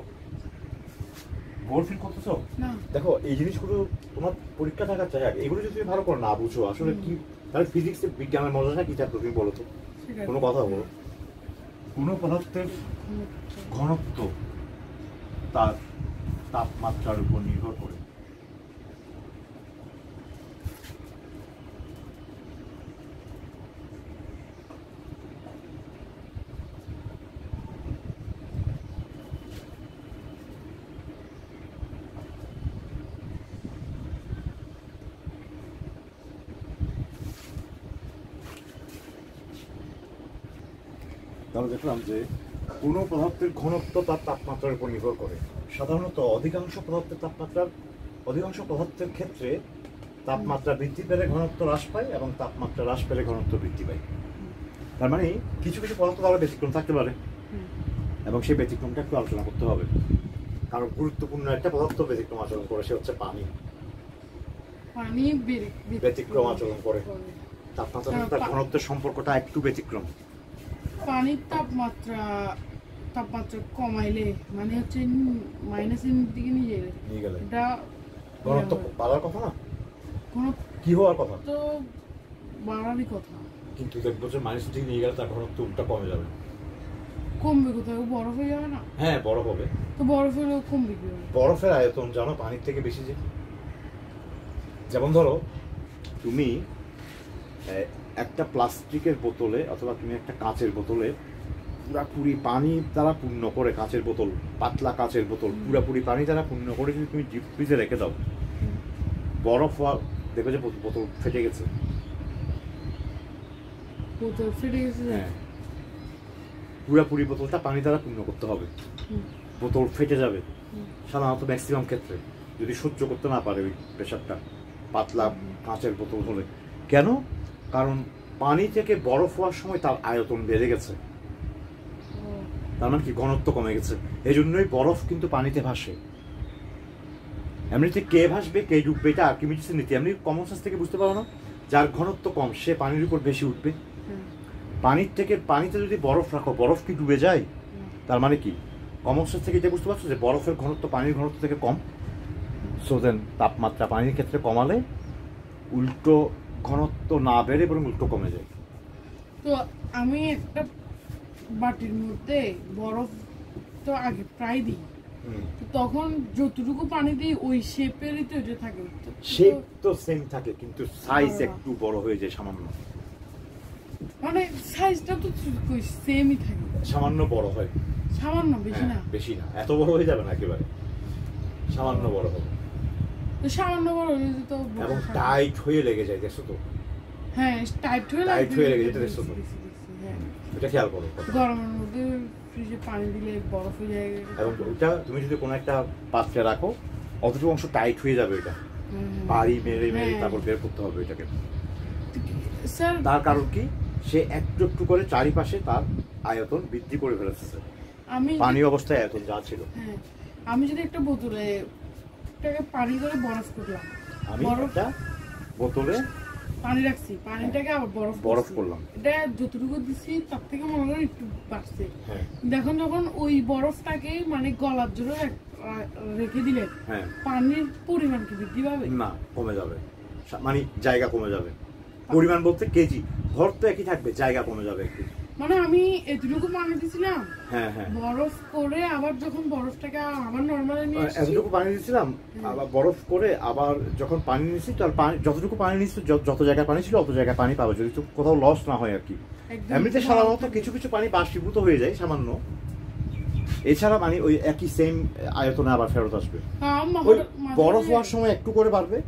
ফিল করতেছ? দেখো এই জিনিসগুলো তোমার পরীক্ষা থাকার চাই আগে, এগুলো যদি তুমি ভালো করে না বুঝো আসলে কি, তাহলে ফিজিক্স বিজ্ঞানের মজাটা কি থাকবে তুমি বলো তো? কোনো কথা বলো, কোনো পদার্থের ঘনত্ব তার তাপমাত্রার উপর নির্ভর করে। তাহলে দেখলাম যে কোনো পদার্থের ঘনত্ব তার তাপমাত্রার উপর নির্ভর করে। সাধারণত অধিকাংশ পদার্থের ক্ষেত্রে তাপমাত্রা বৃদ্ধি পেলে ঘনত্ব হ্রাস পায় এবং তাপমাত্রা হ্রাস পেলে ঘনত্ব বৃদ্ধি পায়। তার মানে কিছু কিছু পদার্থ তাহলে ব্যতিক্রম থাকতে পারে, এবং সেই ব্যতিক্রমটা একটু আলোচনা করতে হবে। কারণ গুরুত্বপূর্ণ একটা পদার্থ ব্যতিক্রম আচরণ করে, সে হচ্ছে পানি। ব্যতিক্রম আচরণ করে, তাপমাত্রা তার ঘনত্বের সম্পর্কটা একটু ব্যতিক্রম। পানির তাপমাত্রা কমাইলে মানে হচ্ছে মাইনাসের দিকে নিয়ে গেলে এটা ঘনত্ব বাড়ার কথা না, কি হওয়ার কথা? তো বাড়ারই কথা, কিন্তু দেখবো যে মাইনাসের দিকে নিয়ে গেলে তার ঘনত্ব উল্টা কমে যাবে। কমবে কোথায়? বরফ হয়ে যাবে না? হ্যাঁ, বরফ হবে। তো বরফ হলেও কমবে কি? বরফের আয়তন জানো পানির থেকে বেশি। যেমন ধরো তুমি একটা প্লাস্টিকের বোতলে অথবা তুমি একটা কাঁচের বোতলে পুরাপুরি পানি দ্বারা পূর্ণ করে, কাঁচের বোতল, পাতলা কাঁচের বোতল পুরাপুরি পানি দ্বারা পূর্ণ করে যদি তুমি ডিপ ফ্রিজে রেখে দাও, বরফ হওয়া দেখো যে বোতল ফেটে গেছে। হ্যাঁ, পুরাপুরি বোতলটা পানি দ্বারা পূর্ণ করতে হবে, বোতল ফেটে যাবে সাধারণত ম্যাক্সিমাম ক্ষেত্রে, যদি সহ্য করতে না পারে ওই প্রেশারটা পাতলা কাঁচের বোতল হলে। কেন? কারণ পানি থেকে বরফ হওয়ার সময় তার আয়তন বেড়ে গেছে, তার মানে কি ঘনত্ব কমে গেছে। এই জন্যই বরফ কিন্তু পানিতে ভাসে। এমনিতে কে ভাসবে কে ডুববে এটা আর্কিমিডিসের নীতি। এমনি কমন সেন্স থেকে বুঝতে পারো না, যার ঘনত্ব কম সে পানির উপর বেশি উঠবে। পানির থেকে পানিতে যদি বরফ রাখো, বরফ কি ডুবে যায়? তার মানে কি কমন সেন্স থেকে এটা বুঝতে পারছো যে বরফের ঘনত্ব পানির ঘনত্ব থেকে কম। সো দেন তাপমাত্রা পানির ক্ষেত্রে কমালে উল্টো ঘনত্ব না বেড়ে বরং উল্টো কমে যায়। তো আমি একটা বাটির মধ্যে বরফ তো আগে প্রায় দিই, তো তখন যতটুকু পানি দিই ওই শেপেরই তো এটা থাকে। শেপ তো সেম থাকে কিন্তু সাইজ একটু বড় হয়ে যায় সামান্য। মানে সাইজটা তো সেমই থাকে, সামান্য বড় হয়, সামান্য, বেশি না। বেশি না, এত বড় হয়ে যাবে না, একেবারে সামান্য বড় হবে। তো সামান্য বড় হয়ে যেত এবং টাইট হয়ে লেগে যায়, দেখছো তো? হ্যাঁ, টাইট হয়ে লেগে যেতে দেখছো তো? এটা খেয়াল করো। গরমের মধ্যে ফ্রিজে পানি দিলে বরফ হয়ে যায়। এবং ওইটা তুমি যদি কোনো একটা পাত্রে রাখো অতটুকু অংশ টাইট হয়ে যাবে, এটা বাড়ি মেরে মেরে তারপর বের করতে হবে এটাকে। স্যার তার কারণ কি, সে একটু একটু করে চারিপাশে তার আয়তন বৃদ্ধি করে ফেলেছে। আমি পানি অবস্থায় আয়তন যা ছিল, আমি যদি একটা বোতলে পানি করে বরফ করলাম, আমি একটা বোতলে পানি রাখছি, পানিটাকে আবার বরফ করলাম, এটা যতটুকু দিচ্ছি তার থেকে মনে করেন একটু বাড়ছে। দেখুন যখন ওই বরফটাকে মানে গলার জন্য রেখে দিলেন, পানির পরিমাণ কি বৃদ্ধি পাবে? না, কমে যাবে। মানে জায়গা কমে যাবে। পরিমাণ বলতে কেজি, ভর তো একই থাকবে, জায়গা কমে যাবে একটু। মানে আমি এতটুকু পানি দিছিলাম, বরফ করে আবার যখন বরফটাকে আবার নরমালি নিয়ে এতটুকু পানি দিছিলাম, আবার বরফ করে আবার যখন পানি নিয়েছি, তার পানি যতটুকু পানি নিচ্ছি, যত জায়গায় পানি ছিল অত জায়গায় পানি পাবে, যদি কোথাও লস না হয় আর কি। এমনিতে সাধারণত কিছু কিছু পানি বাষ্পীভূত হয়ে যায় সামান্য, এছাড়া পানি ওই একই সেম আয়তনে আবার ফেরত আসবে। বরফ হওয়ার সময় একটু করে বাড়বে,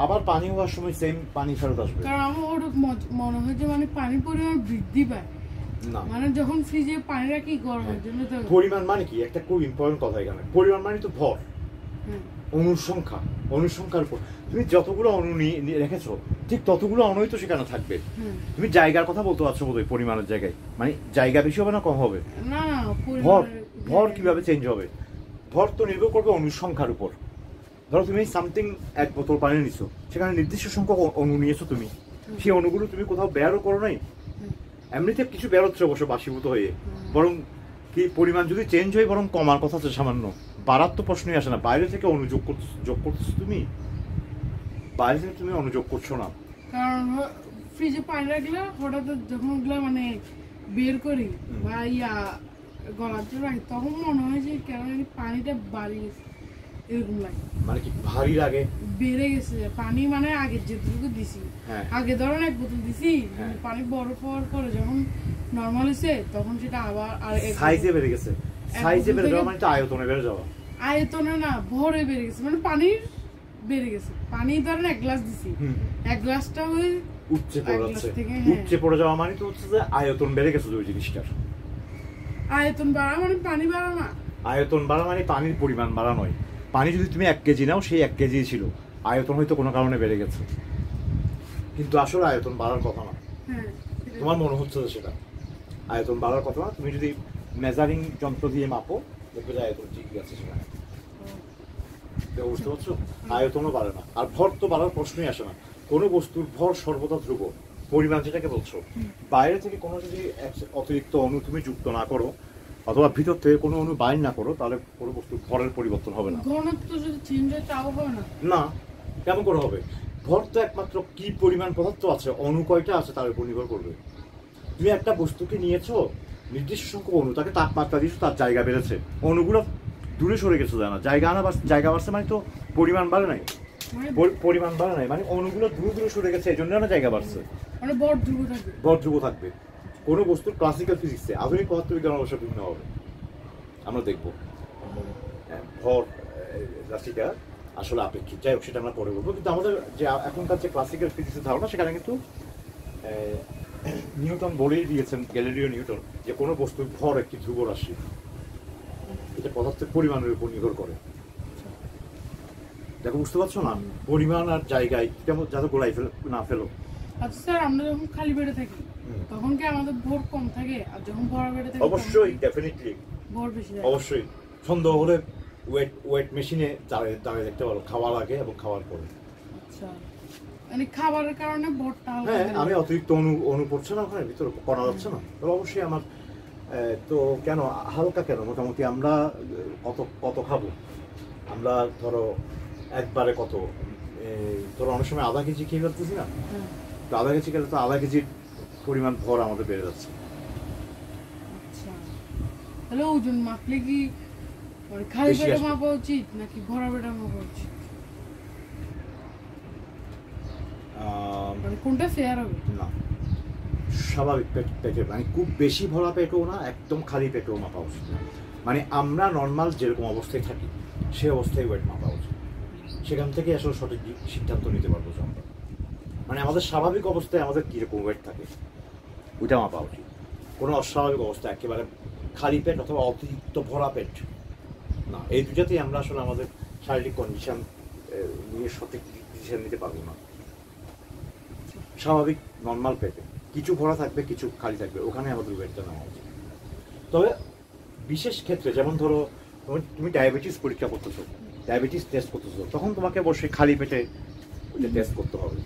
আবার পানি হওয়ার সময় সেম পানি ফেরত আসবে। কারণ আমার মনে হয় যে মানে পানির পরিমাণ বৃদ্ধি পায় না, মানে যখন ফ্রিজে পানি রাখি গরমের জন্য। তো পরিমাণ মানে কি একটা খুব ইম্পর্টেন্ট কথা এখানে। পরিমাণ মানে তো ভর, অনুসংখ্যা, অনুসংখ্যার উপর তুমি যতগুলো অণু রেখেছো ঠিক ততগুলো অণুই তো সেখানে থাকবে। তুমি জায়গার কথা বলতে পারছো বোধহয় পরিমাণের জায়গায়, মানে জায়গা বেশি হবে না কম হবে? না, ভর, ভর কিভাবে চেঞ্জ হবে? ভর তো নির্ভর করবে অনুসংখ্যার উপর। ধরো তুমি সামথিং এক বোতল পানি নিছো, সেখানে নির্দিষ্ট সংখ্যক অণু নিয়েছো তুমি, সেই অণুগুলো তুমি কোথাও বেরও করো নাই, এমনিতে কিছু বেরোচ্ছে অবশ্য বাষ্পীভূত হয়ে, বরং কি পরিমাণ যদি চেঞ্জ হয় বরং কমার কথা আছে সামান্য, বাড়ার তো প্রশ্নই আসে না। বাইরে থেকে অনুযোগ করতেছো তুমি, বাইরে থেকে তুমি অনুযোগ করছো না। কারণ ফ্রিজে পানি রাখলে হঠাৎ যখন ওগুলো মানে বের করি বা গলার জন্য রাখি, তখন মনে হয় যে কেন পানিটা বাড়ি গেছে, এরকম লাগে। মানে কি ভারী লাগে, বেড়ে গেছে পানি, মানে আগে যেটুকু দিছি, আগে ধরেন এক বোতল দিছি, পানি বরফ হওয়ার পরে যখন নরমাল হয়েছে তখন সেটা আবার আর সাইজে বেড়ে গেছে। সাইজে বেড়ে যাওয়া মানে আয়তনে বেড়ে যাওয়া, আয়তনে না ভরে বেড়ে গেছে, মানে পানির বেড়ে গেছে। পানি ধরেন এক গ্লাস দিছি, এক গ্লাসটা হয়ে উপচে পড়ে যাচ্ছে। উপচে পড়ে যাওয়া মানে তো হচ্ছে যে আয়তন বেড়ে গেছে ওই জিনিসটার। আয়তন বাড়া মানে পানি বাড়া না, আয়তন বাড়া মানে পানির পরিমাণ বাড়া নয়। পানি যদি তুমি 1 কেজি নাও, সেই 1 কেজি ছিল, আয়তন হয়তো কোনো কারণে বেড়ে গেছে, কিন্তু আসলে আয়তন বাড়ার কথা না। তোমার মনে হচ্ছে যে সেটা আয়তন বাড়ার কথা না। তুমি যদি মেজারিং যন্ত্র দিয়ে মাপো দেখবে যে আয়তন ঠিকই আছে সেখানে, বুঝতে পারছো? আয়তনও বাড়ে না, আর ভর তো বাড়ার প্রশ্নই আসে না। কোনো বস্তুর ভর সর্বদা ধ্রুব। পরিমাণ যেটাকে বলছো, বাইরে থেকে কোনো যদি অতিরিক্ত অণু তুমি যুক্ত না করো অথবা ভিতর থেকে কোনো অণু বাইর না করো, তাহলে কোনো বস্তুর ভরের পরিবর্তন হবে না। ঘনত্ব যদি চেঞ্জ হয় তাও হবে না। না, কেমন করে হবে? ভর তো একমাত্র কি পরিমাণ পদার্থ আছে, অণু কয়টা আছে তার উপর নির্ভর করবে। তুমি একটা বস্তুকে নিয়েছো, নির্দিষ্ট সংখ্যক অণু, তাকে তাপমাত্রা দিয়েছো, তার জায়গা বেড়েছে, অণুগুলো দূরে সরে গেছে, জানা জায়গা বাড়ছে মানে তো পরিমাণ বাড়ে নাই, পরিমাণ বাড়ে নাই মানে অণুগুলো দূরে দূরে সরে গেছে, এই জন্য না জায়গা বাড়ছে, মানে ভর ধ্রুব থাকবে। ভর ধ্রুব থাকবে। কোনো বস্তুর ক্লাসিক্যাল ফিজিক্সে, আধুনিক পদার্থবিজ্ঞান অবশ্য ভিন্ন হবে, আমরা দেখবো। ভর রাশিটা আসলে আপেক্ষিক, যাই হোক সেটা আমরা পরে বলবো। কিন্তু আমাদের যে এখনকার যে ক্লাসিক্যাল ফিজিক্সের ধারণা, সেখানে কিন্তু নিউটন বলেই দিয়েছেন, গ্যালিলিও নিউটন, যে কোনো বস্তুর ভর একটি ধ্রুব রাশি, এটা পদার্থের পরিমাণের উপর নির্ভর করে। দেখো, বুঝতে পারছো না? পরিমাণ আর জায়গায় কেমন যাতে গোলাই না ফেলো। আচ্ছা স্যার, আমরা যখন খালি পেটে থাকি তখন কি আমাদের ভোর কম থাকে, আর যখন ভরা পেটে থাকে অবশ্যই ডেফিনেটলি ভোর বেশি থাকে। অবশ্যই সন্দেহ হলে ওয়েট মেশিনে দাঁড়িয়ে দেখতে পারো, খাওয়ার আগে এবং খাওয়ার পরে। আচ্ছা, মানে খাবারের কারণে ভোরটা হ্যাঁ, আমি অতিরিক্ত অনু পড়ছে না ওখানে ভিতরে, করা যাচ্ছে না, তাহলে অবশ্যই আমার তো কেন হালকা কেন, মোটামুটি আমরা কত খাবো আমরা, ধরো একবারে কত, ধরো অনেক সময় আধা কেজি খেয়ে ফেলতেছি না, তো আধা কেজি খেলে তো আধা কেজির পরিমাণ ভর আমাদের বেড়ে যাচ্ছে। আচ্ছা, তাহলে ওজন মাপলে কি খালি পেটে মাপা উচিত নাকি ভরা পেটে মাপা উচিত, মানে কোনটা ফেয়ার হবে? না, স্বাভাবিক পেটে, মানে খুব বেশি ভরা পেটেও না, একদম খালি পেটেও মাপা উচিত না, মানে আমরা নর্মাল যেরকম অবস্থায় থাকি সেই অবস্থায় ওয়েট মাপা উচিত, সেখান থেকে আসলে সঠিক সিদ্ধান্ত নিতে পারবো যে আমরা, মানে আমাদের স্বাভাবিক অবস্থায় আমাদের কীরকম ওয়েট থাকে ওইটা মাপা উচিত। কোনো অস্বাভাবিক অবস্থা একেবারে খালি পেট অথবা অতিরিক্ত ভরা পেট না, এই দুটাতেই আমরা আসলে আমাদের শারীরিক কন্ডিশন নিয়ে সঠিক ডিসিশন নিতে পারবো না। স্বাভাবিক নর্মাল পেটে কিছু ভরা থাকবে, কিছু খালি থাকবে, ওখানে আমাদের ওয়েটটা নেওয়া উচিত। তবে বিশেষ ক্ষেত্রে যেমন ধরো তুমি ডায়াবেটিস পরীক্ষা করতেছো, ডায়াবেটিস টেস্ট করতেছো, তখন তোমাকে অবশ্যই খালি পেটে ওইটা টেস্ট করতে হবে।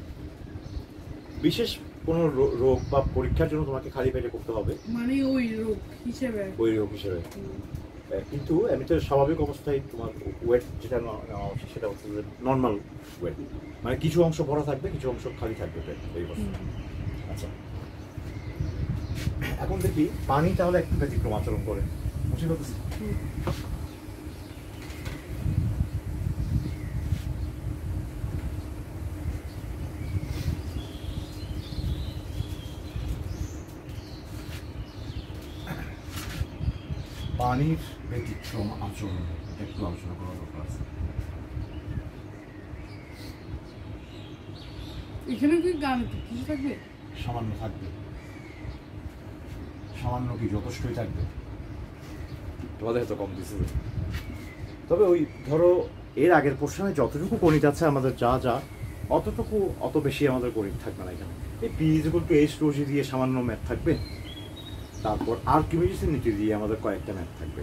বিশেষ কোনো রোগ বা পরীক্ষার জন্য তোমাকে খালি পেটে করতে হবে, মানে ওই রোগ হিসেবে। কিন্তু এমনিতে স্বাভাবিক অবস্থায় তোমার ওয়েট যেটা নেওয়া উচিত সেটা হচ্ছে যে নর্মাল ওয়েট, মানে কিছু অংশ ভরা থাকবে, কিছু অংশ খালি থাকবে পেট, এই অবস্থা। আচ্ছা, এখন দেখি পানি তাহলে একটু ব্যতিক্রম আচরণ করে, বুঝতে পারছি। পানির ব্যতিক্রম আচরণ একটু আলোচনা করার দরকার আছে। এখানে কি গান কিছু থাকবে? সামান্য থাকবে, সামান্য কি যথেষ্টই থাকবে, তোমাদের হয়তো কম দিচ্ছে। তবে ওই ধরো এর আগের পোর্শনে যতটুকু গণিত আছে আমাদের যা অতটুকু, অত বেশি আমাদের গণিত থাকবে না এখানে। এই P is equal to H রোজি দিয়ে সামান্য ম্যাথ থাকবে, তারপর আর্কিমিডিসের নীতি দিয়ে আমাদের কয়েকটা ম্যাথ থাকবে,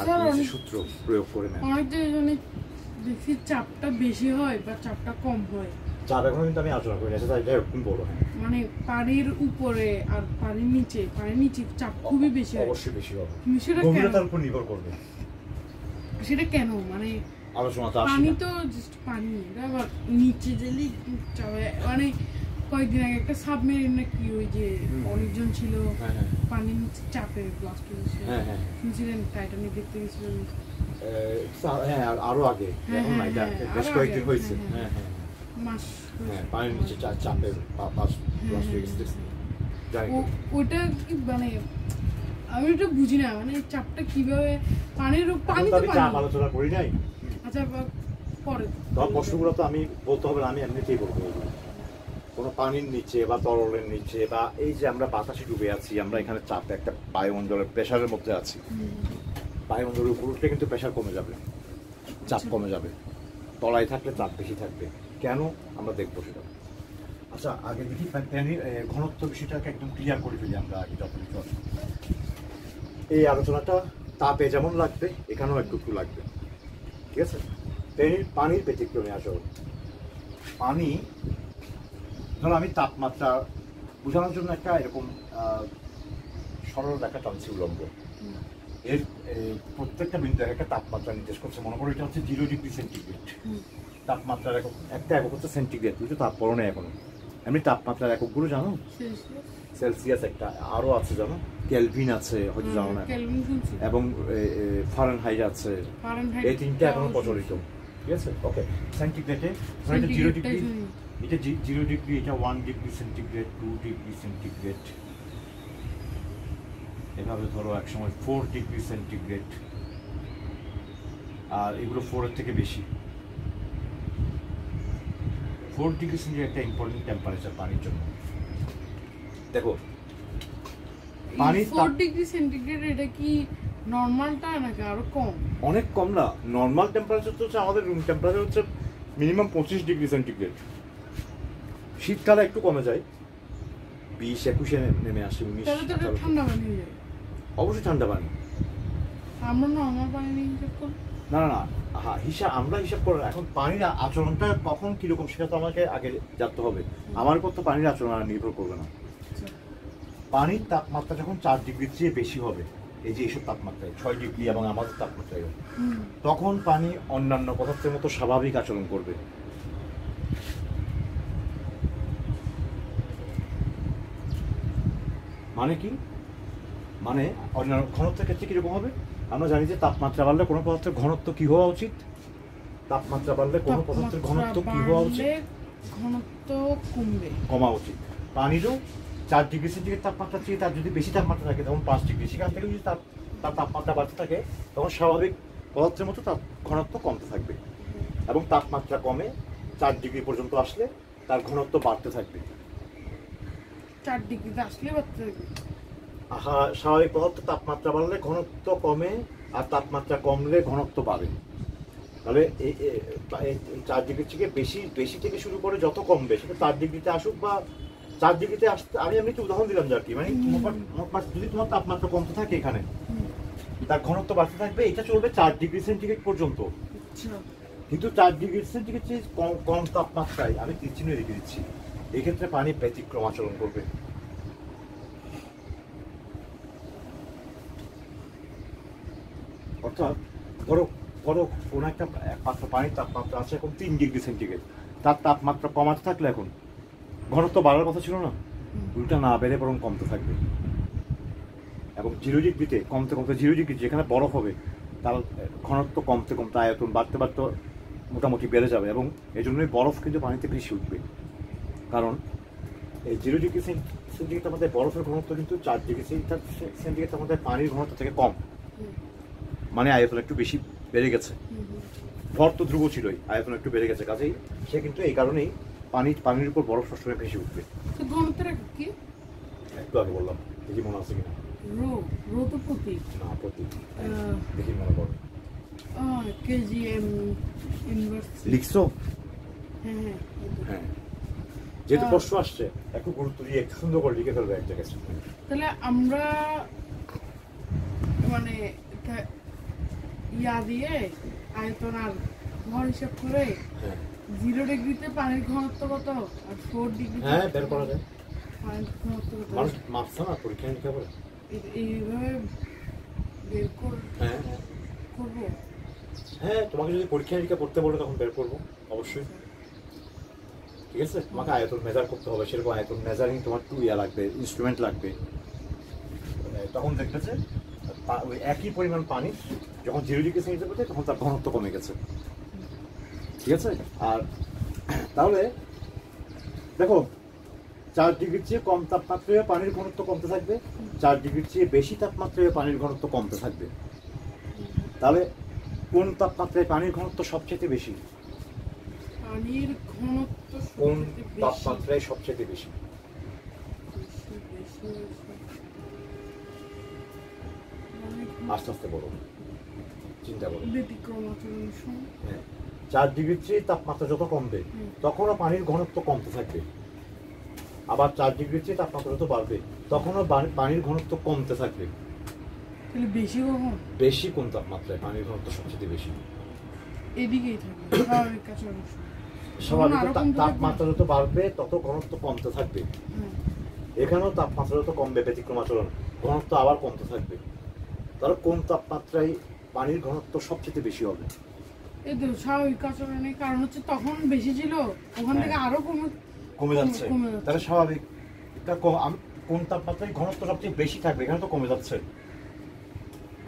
আর্কিমিডিসের সূত্র প্রয়োগ করে ম্যাথ। দেখি চাপটা বেশি হয় বা চাপটা কম হয়, চাপ এখন কিন্তু আমি আলোচনা করি না, সেটা এরকম বলো। হ্যাঁ, মানে পানির উপরে আর পানির নিচে চাপ খুবই বেশি হয়, অবশ্যই বেশি হবে, সেটা গভীরতার উপর নির্ভর করবে। সেটা কেন, মানে আলোচনা তো পানি তো জাস্ট পানি, আবার নিচে গেলে মানে কয়েকদিন আগে একটা সাবমেরিন নাকি ওই যে অনেকজন ছিল পানির নিচে চাপে ব্লাস্ট হয়েছে, শুনছিলেন টাইটানিক দেখতে গেছিলেন? হ্যাঁ, আরো আগে, এখন না, এটা বেশ কয়েকদিন হয়েছে। হ্যাঁ, মাস, পানির নিচে চাপে ব্লাস্ট হয়ে গেছে। ওটা কি মানে আমি এটা বুঝি না, মানে চাপটা কিভাবে পানি তো চাপ আলোচনা করি নাই। আচ্ছা, পরে তোমার প্রশ্নগুলো তো আমি বলতে হবে না, আমি এমনিতেই বলবো। কোনো পানির নিচে বা তরলের নিচে বা এই যে আমরা বাতাসে ডুবে আছি, আমরা এখানে চাপে একটা বায়ুমণ্ডলের প্রেশারের মধ্যে আছি, বায়ুমণ্ডলের উপর উঠলে কিন্তু প্রেশার কমে যাবে, চাপ কমে যাবে, তলায় থাকলে চাপ বেশি থাকবে। কেন আমরা দেখবো সেটা। আচ্ছা, আগে দেখি পানির ঘনত্ব বিষয়টাকে একদম ক্লিয়ার করে ফেলি আমরা আগে যত কিছু আছে। এই আলোচনাটা তাপে যেমন লাগবে এখানেও একটু লাগবে, ঠিক আছে? পানির ব্যতিক্রমে আসলে পানি, ধরো আমি তাপমাত্রা বোঝানোর জন্য একটা এরকম সরল রেখা টানছি উলম্ব, এর প্রত্যেকটা বিন্দু একটা তাপমাত্রা নির্দেশ করছে। মনে করো এটা হচ্ছে 0 ডিগ্রি সেন্টিগ্রেড, তাপমাত্রার একটা একক হচ্ছে সেন্টিগ্রেড, বুঝছো? তারপরও নেই এখনো। এমনি তাপমাত্রার এককগুলো জানো? সেলসিয়াস একটা, আরো আছে জানো, কেলভিন আছে, হয়তো জানো না, এবং ফারেনহাইট আছে, এই তিনটা এখনো প্রচলিত, ঠিক আছে? ওকে, সেন্টিগ্রেডে এটা 0 ডিগ্রি, এটা 0 ডিগ্রি, এটা 1 ডিগ্রি সেন্টিগ্রেড, 2 ডিগ্রি সেন্টিগ্রেড, এভাবে ধরো এক সময় 4 ডিগ্রি সেন্টিগ্রেড, আর এগুলো 4-এর থেকে বেশি। 4 ডিগ্রি সেন্টিগ্রেড একটা ইম্পর্টেন্ট টেম্পারেচার পানির জন্য। দেখো পানি 4 ডিগ্রি সেন্টিগ্রেড, এটা কি নরমালটা নাকি আরো কম? অনেক কম না, নরমাল টেম্পারেচার তো হচ্ছে আমাদের রুম টেম্পারেচার হচ্ছে মিনিমাম 25 ডিগ্রি সেন্টিগ্রেড। শীতকালে একটু কমে যায়, 20-21-এ নেমে আসে, 19। তাহলে তো এটা ঠান্ডা পানি হয়ে যায়। অবশ্যই ঠান্ডা পানি। আমরা নর্মাল পানি নিয়ে হিসাব করি। না না না, হ্যাঁ আমরা হিসাব করে এখন পানির আচরণটা কখন কিরকম সেটা তো আমাকে আগে জানতে হবে। আমার উপর তো পানির আচরণ আর নির্ভর করবে না। পানির তাপমাত্রা যখন 4 ডিগ্রির চেয়ে বেশি হবে, এই যে এইসব তাপমাত্রায় 6 ডিগ্রি এবং আমাদের তাপমাত্রায়, তখন পানি অন্যান্য পদার্থের মতো স্বাভাবিক আচরণ করবে। মানে কি? মানে অন্যান্য ঘনত্বের ক্ষেত্রে কিরকম হবে? আমরা জানি যে তাপমাত্রা বাড়লে কোনো পদার্থের ঘনত্ব কি হওয়া উচিত? তাপমাত্রা বাড়লে কোনো পদার্থের ঘনত্ব কি হওয়া উচিত? ঘনত্ব কমবে, কমা উচিত। পানিরও 4 ডিগ্রি সেন্টিগ্রেড তাপমাত্রা চেয়ে তার যদি বেশি তাপমাত্রা থাকে তখন 5 ডিগ্রি, সেখান থেকে যদি তার তাপমাত্রা বাড়তে থাকে তখন স্বাভাবিক পদার্থের মতো তার ঘনত্ব কমতে থাকবে, এবং তাপমাত্রা কমে 4 ডিগ্রি পর্যন্ত আসলে তার ঘনত্ব বাড়তে থাকবে। 4 ডিগ্রিতে আসলে বাড়তে থাকবে। স্বাভাবিক পদার্থ তাপমাত্রা বাড়লে ঘনত্ব কমে, আর তাপমাত্রা কমলে ঘনত্ব বাড়ে। তাহলে এই 4 ডিগ্রির থেকে বেশি থেকে শুরু করে যত কমবে সেটা 4 ডিগ্রিতে আসুক বা 4 ডিগ্রিতে আসতে, আমি একটু উদাহরণ দিলাম আর কি, মানে যদি তোমার তাপমাত্রা কমতে থাকে এখানে, তার ঘনত্ব বাড়তে থাকবে, এটা চলবে 4 ডিগ্রি সেন্টিগ্রেড পর্যন্ত। কিন্তু 4 ডিগ্রি সেন্টিগ্রেড চেয়ে কম তাপমাত্রায়, আমি চিহ্ন রেখে দিচ্ছি, এক্ষেত্রে পানি ব্যতিক্রম আচরণ করবে। অর্থাৎ ধরো কোনো একটা পাত্র পানির তাপমাত্রা আছে এখন 3 ডিগ্রি সেন্টিগ্রেড, তার তাপমাত্রা কমাতে থাকলে এখন ঘনত্ব বাড়ার কথা ছিল না, উল্টা না বেড়ে বরং কমতে থাকবে। এবং 0 ডিগ্রিতে কমতে 0 ডিগ্রি যেখানে বরফ হবে তার ঘনত্ব কমতে আয়তন বাড়তে মোটামুটি বেড়ে যাবে, এবং এই জন্যই বরফ কিন্তু পানিতে বেশি উঠবে। কারণ এই 0 ডিগ্রি সেন্টিগ্রেড আমাদের বরফের ঘনত্ব কিন্তু 4 ডিগ্রি সেন্টিগ্রেড আমাদের পানির ঘনত্ব থেকে কম, মানে আয়তন একটু বেশি বেড়ে গেছে। ভর তো ধ্রুব ছিলই, আয়তন একটু বেড়ে গেছে, কাজেই সে কিন্তু এই কারণেই পানির উপর বরফ সবসময় ভেসে উঠবে। একটু আগে বললাম, দেখি মনে আছে কিনা। রো তো প্রতীক না, প্রতীক দেখি মনে করো। কেজিএম ইনভার্স লিখছো? হ্যাঁ হ্যাঁ, যেহেতু প্রশ্ন আসছে একটু গুরুত্ব দিয়ে একটু সুন্দর করে লিখে ফেলবে এক জায়গায়। তাহলে আমরা মানে ইয়া দিয়ে আয়তন আর ভর হিসাব করে 0 ডিগ্রিতে পানির ঘনত্ব কত আর 4 ডিগ্রি, হ্যাঁ বের করা যায়। পানির ঘনত্ব কত মানুষ মাপছে না, পরীক্ষা নিরীক্ষা করে এইভাবে বের করবো। হ্যাঁ, তোমাকে যদি পরীক্ষা নিরীক্ষা করতে বলে তখন বের করবো অবশ্যই। ঠিক আছে, তোমাকে আয়তন মেজার করতে হবে, সেরকম আয়তন মেজারিং তোমার লাগবে, ইনস্ট্রুমেন্ট লাগবে। তখন দেখবে যে ওই একই পরিমাণ পানি যখন 0 ডিগ্রি সেন্টিগ্রেড হচ্ছে তখন তার ঘনত্ব কমে গেছে। ঠিক আছে, আর তাহলে দেখো 4 ডিগ্রির চেয়ে কম তাপমাত্রায় পানির ঘনত্ব কমতে থাকবে, 4 ডিগ্রির চেয়ে বেশি তাপমাত্রায় পানির ঘনত্ব কমতে থাকবে। তাহলে কোন তাপমাত্রায় পানির ঘনত্ব সবচেয়ে বেশি? পানির ঘনত্ব কোন তাপমাত্রায় সবচেয়ে বেশি? আস্তে আস্তে বলো, চিন্তা করো। 4 ডিগ্রির চেয়ে তাপমাত্রা যত কমবে তখনও পানির ঘনত্ব কমতে থাকবে, আবার 4 ডিগ্রির চেয়ে তাপমাত্রা যত বাড়বে তখনও পানির ঘনত্ব কমতে থাকবে। বেশি কোন তাপমাত্রায় পানির ঘনত্ব সবচেয়ে বেশি? এদিকেই থাকে স্বাভাবিক। তাপমাত্রা যত বাড়বে তত ঘনত্ব কমতে থাকবে, এখানেও তাপমাত্রা যত কমবে ব্যতিক্রম আচরণ, ঘনত্ব আবার কমতে থাকবে। তাহলে কোন তাপমাত্রায় পানির ঘনত্ব সবচেয়ে বেশি হবে? এই তো স্বাভাবিক আচরণের কারণ হচ্ছে তখন বেশি ছিল, ওখান থেকে আরো কমে যাচ্ছে। তাহলে স্বাভাবিক কোন তাপমাত্রায় ঘনত্ব সবচেয়ে বেশি থাকবে? এখানে তো কমে যাচ্ছে।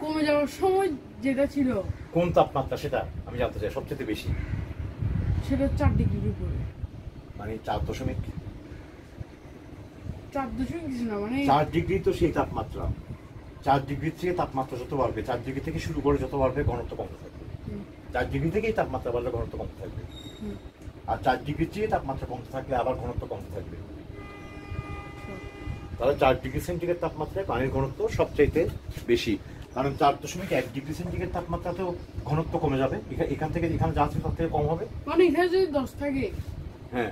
কমে যাওয়ার সময় যেটা ছিল কোন তাপমাত্রা সেটা আমি জানতে চাই সবচেয়ে বেশি? সেটা 4 ডিগ্রির উপরে, মানে 4.4 কিছু না, মানে 4 ডিগ্রি তো সেই তাপমাত্রা। 4 ডিগ্রির থেকে তাপমাত্রা যত বাড়বে, 4 ডিগ্রি থেকে শুরু করে যত বাড়বে ঘনত্ব কমতে থাকবে। 4 ডিগ্রি থেকেই তাপমাত্রা বাড়লে ঘনত্ব কমতে থাকবে, আর 4 ডিগ্রির চেয়ে তাপমাত্রা কমতে থাকলে আবার ঘনত্ব কমতে থাকবে। তাহলে 4 ডিগ্রি সেন্টিগ্রেড তাপমাত্রায় পানির ঘনত্ব সবচাইতে বেশি, কারণ 4.1 ডিগ্রি সেন্টিগ্রেড তাপমাত্রাতেও ঘনত্ব কমে যাবে। এখান থেকে এখানে যা আছে তার থেকে কম হবে। মানে এখানে যদি 10 থাকে, হ্যাঁ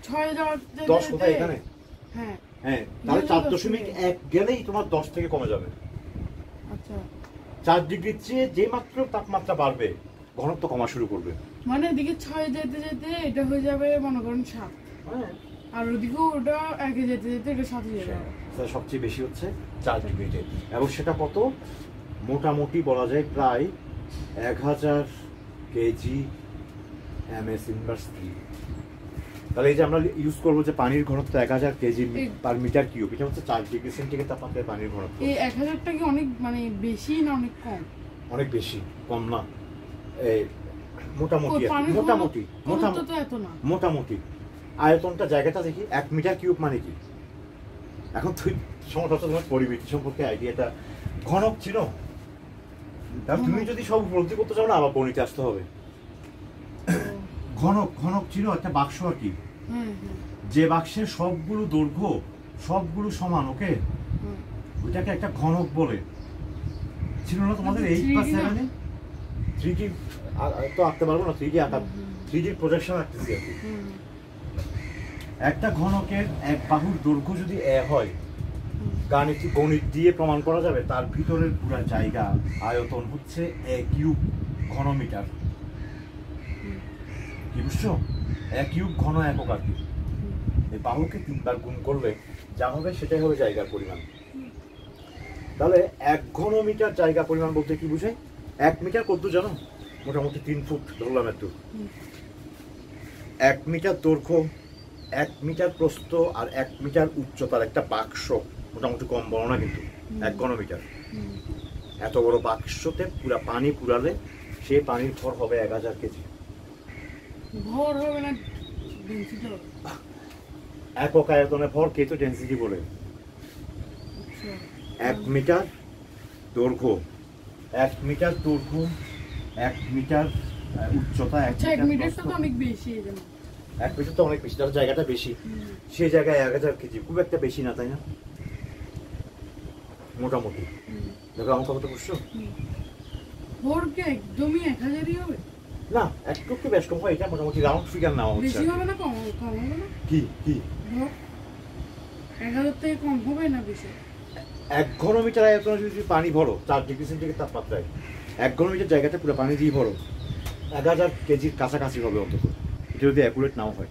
6 যাওয়ার 10 কোথায়? এখানে হ্যাঁ হ্যাঁ, তাহলে 4.1 গেলেই তোমার 10 থেকে কমে যাবে। আচ্ছা, 4 ডিগ্রির চেয়ে যে মাত্র তাপমাত্রা বাড়বে ঘনত্ব কমা শুরু করবে। মানে এদিকে 6 যেতে যেতে এটা হয়ে যাবে মনে করেন 7, হ্যাঁ, আর ওদিকে ওটা 1 যেতে যেতে এটা 7 হয়ে যাবে। সবচেয়ে বেশি হচ্ছে 4 ডিগ্রিতে, এবং সেটা কত? মোটামুটি বলা যায় প্রায় 1000 কেজি MS ইনভার্স 3। তাহলে এই যে আমরা ইউজ করবো যে পানির ঘনত্ব 1000 কেজি পার মিটার কিউব, এটা হচ্ছে 4 ডিগ্রি সেন্টিগ্রেড তাপমাত্রায় পানির ঘনত্ব। এই 1000টা কি অনেক মানে বেশি না অনেক কম? অনেক বেশি, কম না। এই মোটামুটি তো এত না। মোটামুটি আয়তনটা জায়গাটা দেখি 1 মিটার কিউব মানে কি? এখন তুই সমস্যা তোমার পরিবেশ সম্পর্কে আইডিয়াটা ঘনক ছিল, তুমি যদি সব উপলব্ধি করতে চাও না আবার গণিতে আসতে হবে। ঘনক ছিল একটা বাক্স আর কি, যে বাক্সের সবগুলো দৈর্ঘ্য সবগুলো সমান, ওকে, ওইটাকে একটা ঘনক বলে। ছিল না তোমাদের 8 বা 7-এ? 3D তো আঁকতে পারবো না, 3D আঁকা, 3D প্রজেকশন আঁকতেছি আর কি। একটা ঘনকের এক বাহুর দৈর্ঘ্য যদি হয়, গণিত দিয়ে প্রমাণ করা যাবে তার ভিতরের পুরো জায়গা আয়তন হচ্ছে 1 কিউব ঘনমিটার। কি বুঝছো? 1 কিউব ঘন একক আর কি। এই বাহুকে 3 বার গুণ করলে যা হবে সেটাই হবে জায়গার পরিমাণ। তাহলে 1 ঘনমিটার জায়গা পরিমাণ বলতে কি বুঝায়? 1 মিটার কত জানো? মোটামুটি 3 ফুট ধরলাম একটু। 1 মিটার দৈর্ঘ্য, 1 মিটার প্রস্থ আর 1 মিটার উচ্চতার একটা বাক্স, মোটামুটি কম বড় না কিন্তু, 1 ঘনমিটার। এত বড় বাক্সতে পুরা পানি পুরালে সেই পানির ভর হবে 1000 কেজি। ভর হবে না, ডেনসিটি হবে। একক আয়তনে ভর কে তো ডেনসিটি বলে। 1 মিটার দৈর্ঘ্য, 1 মিটার দৈর্ঘ্য, 1 মিটার উচ্চতা, 1 মিটার তো অনেক বেশি। 1 মিটার তো অনেক বেশি, তার জায়গাটা বেশি, সেই জায়গায় 1000 কেজি, খুব একটা বেশি না, তাই না? মোটামুটি দেখো আমার কথা বুঝছো? ভর কি একদমই 1000ই হবে? না, একটু একটু বেশ কম হয়, এটা মোটামুটি রাউন্ড ফিগার নেওয়া হচ্ছে। বেশি হবে না কম হবে না? কি ভর 1000 থেকে কম হবে না বেশি? 1 ঘনমিটার আয়তনে যদি পানি ভরো 4 ডিগ্রি সেন্টিগ্রেড তাপমাত্রায়, 1 ঘনমিটার জায়গাটা পুরো পানি দিয়ে ভরো, 1000 কেজির কাছাকাছি হবে অন্তত, এটা যদি অ্যাকুরেট নাও হয়।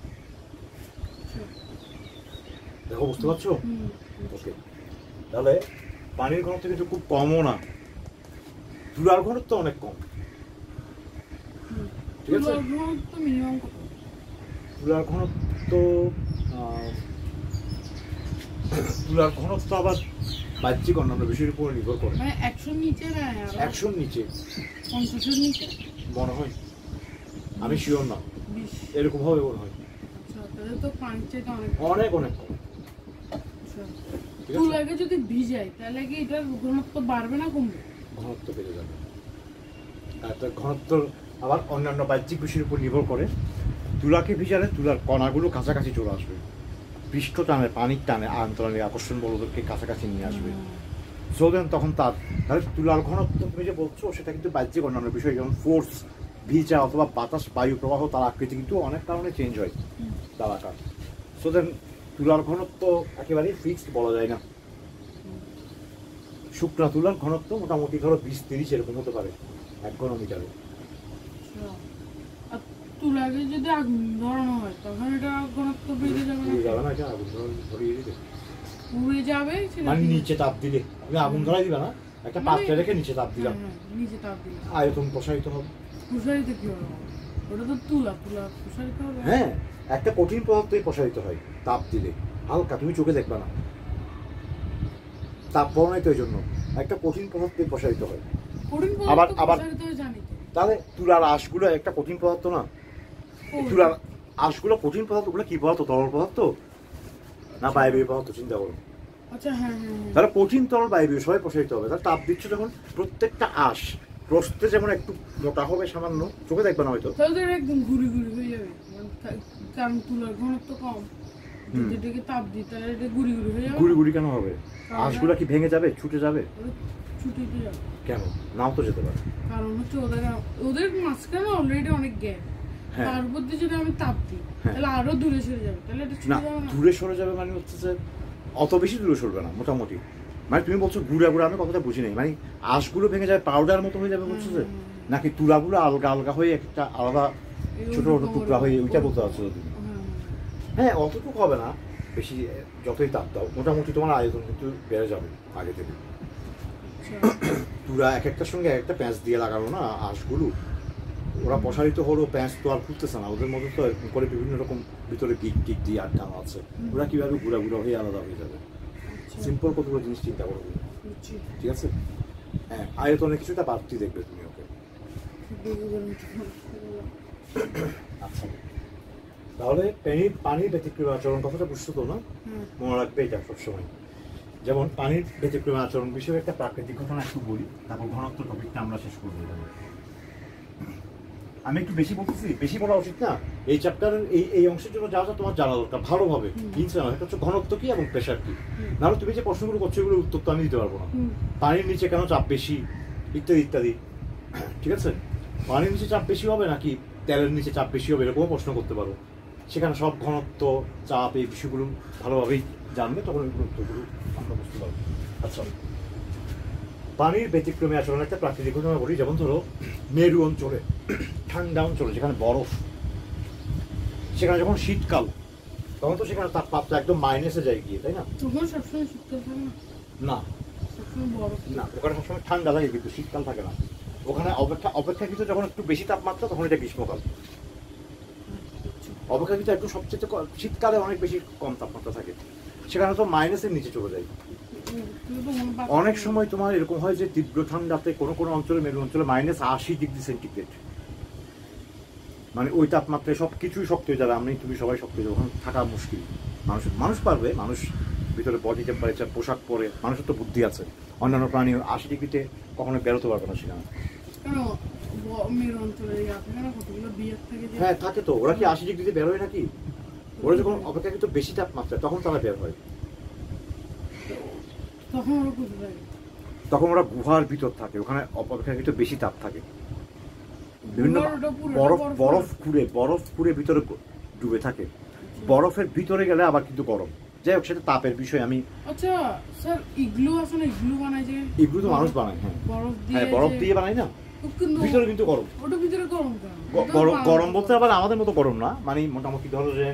দেখো, বুঝতে পারছো? ওকে, তাহলে পানির ঘনত্ব কিন্তু খুব কমও না, তুলার ঘনত্ব অনেক কম। ঠিক আছে, তুলার ঘনত্ব আবার বাহ্যিক অন্যান্য বিষয়ের উপর নির্ভর করে। মানে 100 নিচে না, 100 নিচে, 50 নিচে মনে হয়, আমি শিওর না, এরকম হবে মনে হয়। আচ্ছা, তাহলে তো পানির চাইতে অনেক অনেক কম। তুলাকে যদি ভিজাই তাহলে কি এটার ঘনত্ব বাড়বে না কমবে? ঘনত্ব বেড়ে যাবে। তার ঘনত্ব আবার অন্যান্য বাহ্যিক বিষয়ের উপর নির্ভর করে। তুলাকে ভিজালে তুলার কণাগুলো কাছাকাছি চলে আসবে, পৃষ্ঠ টানে, পানির টানে, আন্তরানিক আকর্ষণ বলদেরকে কাছাকাছি নিয়ে আসবে। সো দেন তখন তাহলে তুলার ঘনত্ব তুমি যে বলছো সেটা কিন্তু বাহ্যিক অন্যান্য বিষয়, যেমন ফোর্স, ভিজা অথবা বাতাস, বায়ু প্রবাহ, তার আকৃতি কিন্তু অনেক কারণে চেঞ্জ হয়, তার আকার। সো দেন তুলার ঘনত্ব একেবারেই ফিক্সড বলা যায় না। শুকনা তুলার ঘনত্ব মোটামুটি ধরো 20-30 এরকম হতে পারে 1 ঘনমিটারে। তুলাকে যদি আগুন ধরানো হয় তখন এটা ঘনত্ব বেড়ে যাবে না? যাবে না, এটা আগুন ধরিয়ে দিবে, উড়ে যাবে। মানে নিচে তাপ দিলে, তুমি আগুন ধরাই দিবে না, একটা পাত্রে রেখে নিচে তাপ দিলাম, নিচে তাপ দিলে আয়তন প্রসারিত হবে। প্রসারিত কি হবে? ওটা তো তুলা প্রসারিত হবে। হ্যাঁ, একটা কঠিন পদার্থই প্রসারিত হয় তাপ দিলে, হালকা, তুমি চোখে দেখবে না, তাপ বর্ণায় তো এই জন্য একটা কঠিন পদার্থই প্রসারিত হয়। আবার তাহলে তুলার আঁশগুলো একটা কঠিন পদার্থ না? তুলার আঁশগুলো কঠিন পদার্থগুলো কি পদার্থ? তরল পদার্থ না বায়বীয় পদার্থ? চিন্তা করো। আচ্ছা, হ্যাঁ, তাহলে কঠিন, তরল, বায়বীয় সবাই প্রসারিত হবে। তাহলে তাপ দিচ্ছ যখন, প্রত্যেকটা আঁশ প্রস্থে যেমন একটু মোটা হবে সামান্য, চোখে দেখবে না হয়তো, তাহলে একদম ঘুরি ঘুরি হয়ে যাবে, কারণ তুলার ঘনত্ব কম, যেটাকে তাপ দিই তাহলে এটা ঘুরি ঘুরি হয়ে যাবে। ঘুরি ঘুরি কেন হবে? আঁশগুলো কি ভেঙে যাবে, ছুটে যাবে? ছুটে যাবে কেন? নাও তো যেতে পারে, কারণ হচ্ছে ওদের মাঝখানে অলরেডি অনেক গ্যাপ, তার উপর দিয়ে যদি আমি তাপ দিই তাহলে আরো দূরে সরে যাবে, তাহলে এটা ছুটে যাবে না? দূরে সরে যাবে মানে হচ্ছে যে অত বেশি দূরে সরবে না মোটামুটি। মানে তুমি বলছো গুঁড়া গুঁড়া, আমি কথাটা বুঝি নাই, মানে আঁশগুলো ভেঙে যাবে পাউডার মতো হয়ে যাবে বলছো যে, নাকি তুলাগুলো আলগা আলগা হয়ে একটা আলাদা ছোট ছোট টুকরা হয়ে ওইটা বলতে পারছো তুমি? হ্যাঁ, অতটুকু হবে না, বেশি যতই তাপ দাও মোটামুটি তোমার আয়তন কিন্তু বেড়ে যাবে আগে থেকে। তুলা এক একটার সঙ্গে এক একটা প্যাঁচ দিয়ে লাগানো না আঁশগুলো, ওরা প্রসারিত হলো, প্যাঁচ তো আর খুলতেছে না, ওদের মধ্যে তো করে বিভিন্ন রকম ভিতরে গিক টিক দিয়ে আটকানো আছে, ওরা কিভাবে গুঁড়া গুঁড়া হয়ে আলাদা হয়ে যাবে। সিম্পল কতগুলো জিনিস চিন্তা করো, ঠিক আছে? হ্যাঁ, আয়তনে কিছুটা বাড়তি দেখবে তুমি ওকে। আচ্ছা, তাহলে পানির ব্যতিক্রমী আচরণ কথাটা বুঝছো তো না? মনে রাখবে এটা সবসময়। যেমন পানির ব্যতিক্রমী আচরণ বিষয়ে একটা প্রাকৃতিক ঘটনা একটু বলি, তারপর ঘনত্ব টপিকটা আমরা শেষ করবো। আমি একটু বেশি বলতেছি, বেশি বলা উচিত না এই চ্যাপ্টারের এই অংশের জন্য, যা যা তোমার জানা দরকার ভালোভাবে। এটা হচ্ছে ঘনত্ব কি এবং প্রেশার কি। নাহলে তুমি যে প্রশ্নগুলো করছো এগুলোর উত্তর তো আমি দিতে পারবো না। পানির নিচে কেন চাপ বেশি, ইত্যাদি ইত্যাদি, ঠিক আছে? পানির নিচে চাপ বেশি হবে নাকি তেলের নিচে চাপ বেশি হবে, এরকমও প্রশ্ন করতে পারো। সেখানে সব ঘনত্ব, চাপ, এই বিষয়গুলো ভালোভাবেই জানবে, তখন এগুলো উত্তরগুলো আমরা বুঝতে পারবো। আচ্ছা, পানির ব্যতিক্রমী আচরণ একটা প্রাকৃতিক ঘটনা বলি। যেমন ধরো মেরু অঞ্চলে, ঠান্ডা অঞ্চলে যেখানে বরফ, সেখানে যখন শীতকাল, তখন তো সেখানে তাপমাত্রা একদম মাইনাসে যায় গিয়ে, তাই না? না না, ওখানে সবসময় ঠান্ডা থাকে কিন্তু শীতকাল থাকে না। ওখানে অপেক্ষাকৃত যখন একটু বেশি তাপমাত্রা তখন এটা গ্রীষ্মকাল। অপেক্ষাকৃত একটু সবচেয়ে শীতকালে অনেক বেশি কম তাপমাত্রা থাকে, সেখানে তো মাইনাসের নিচে চলে যায়। অনেক সময় তোমার এরকম হয় যে তীব্র ঠান্ডাতে কোনো কোনো অঞ্চলে, মেরু অঞ্চলে -80°C, মানে ওই তাপমাত্রায় সব কিছুই শক্ত হয়ে যাবে, আমি তুমি সবাই শক্ত হয়ে যাবে, ওখানে থাকা মুশকিল। মানুষ পারবে, মানুষ ভিতরে বডি টেম্পারেচার, পোশাক পরে, মানুষের তো বুদ্ধি আছে। অন্যান্য প্রাণী 80°তে কখনো বেরোতে পারবে না সেখানে। হ্যাঁ থাকে তো, ওরা কি 80°তে বের হয় নাকি? ওরা যখন অপেক্ষাকৃত বেশি তাপমাত্রা তখন তারা বের হয়। তখন ওরা গুহার ভিতর থাকে, ওখানে অপেক্ষাকৃত বেশি তাপ থাকে, বিভিন্ন বরফ খুঁড়ে ভিতরে ডুবে থাকে। বরফের ভিতরে গেলে আবার কিন্তু গরম। যাই হোক, সেটা তাপের বিষয়। আমি আচ্ছা স্যার, ইগলু আছে না, ইগলু বানায় যে, ইগলু তো মানুষ বানায়। হ্যাঁ, বরফ দিয়ে বানায় না, ভিতরে কিন্তু গরম। ওটা ভিতরে গরম গরম বলতে আবার আমাদের মতো গরম না, মানে মোটামুটি ধরো যে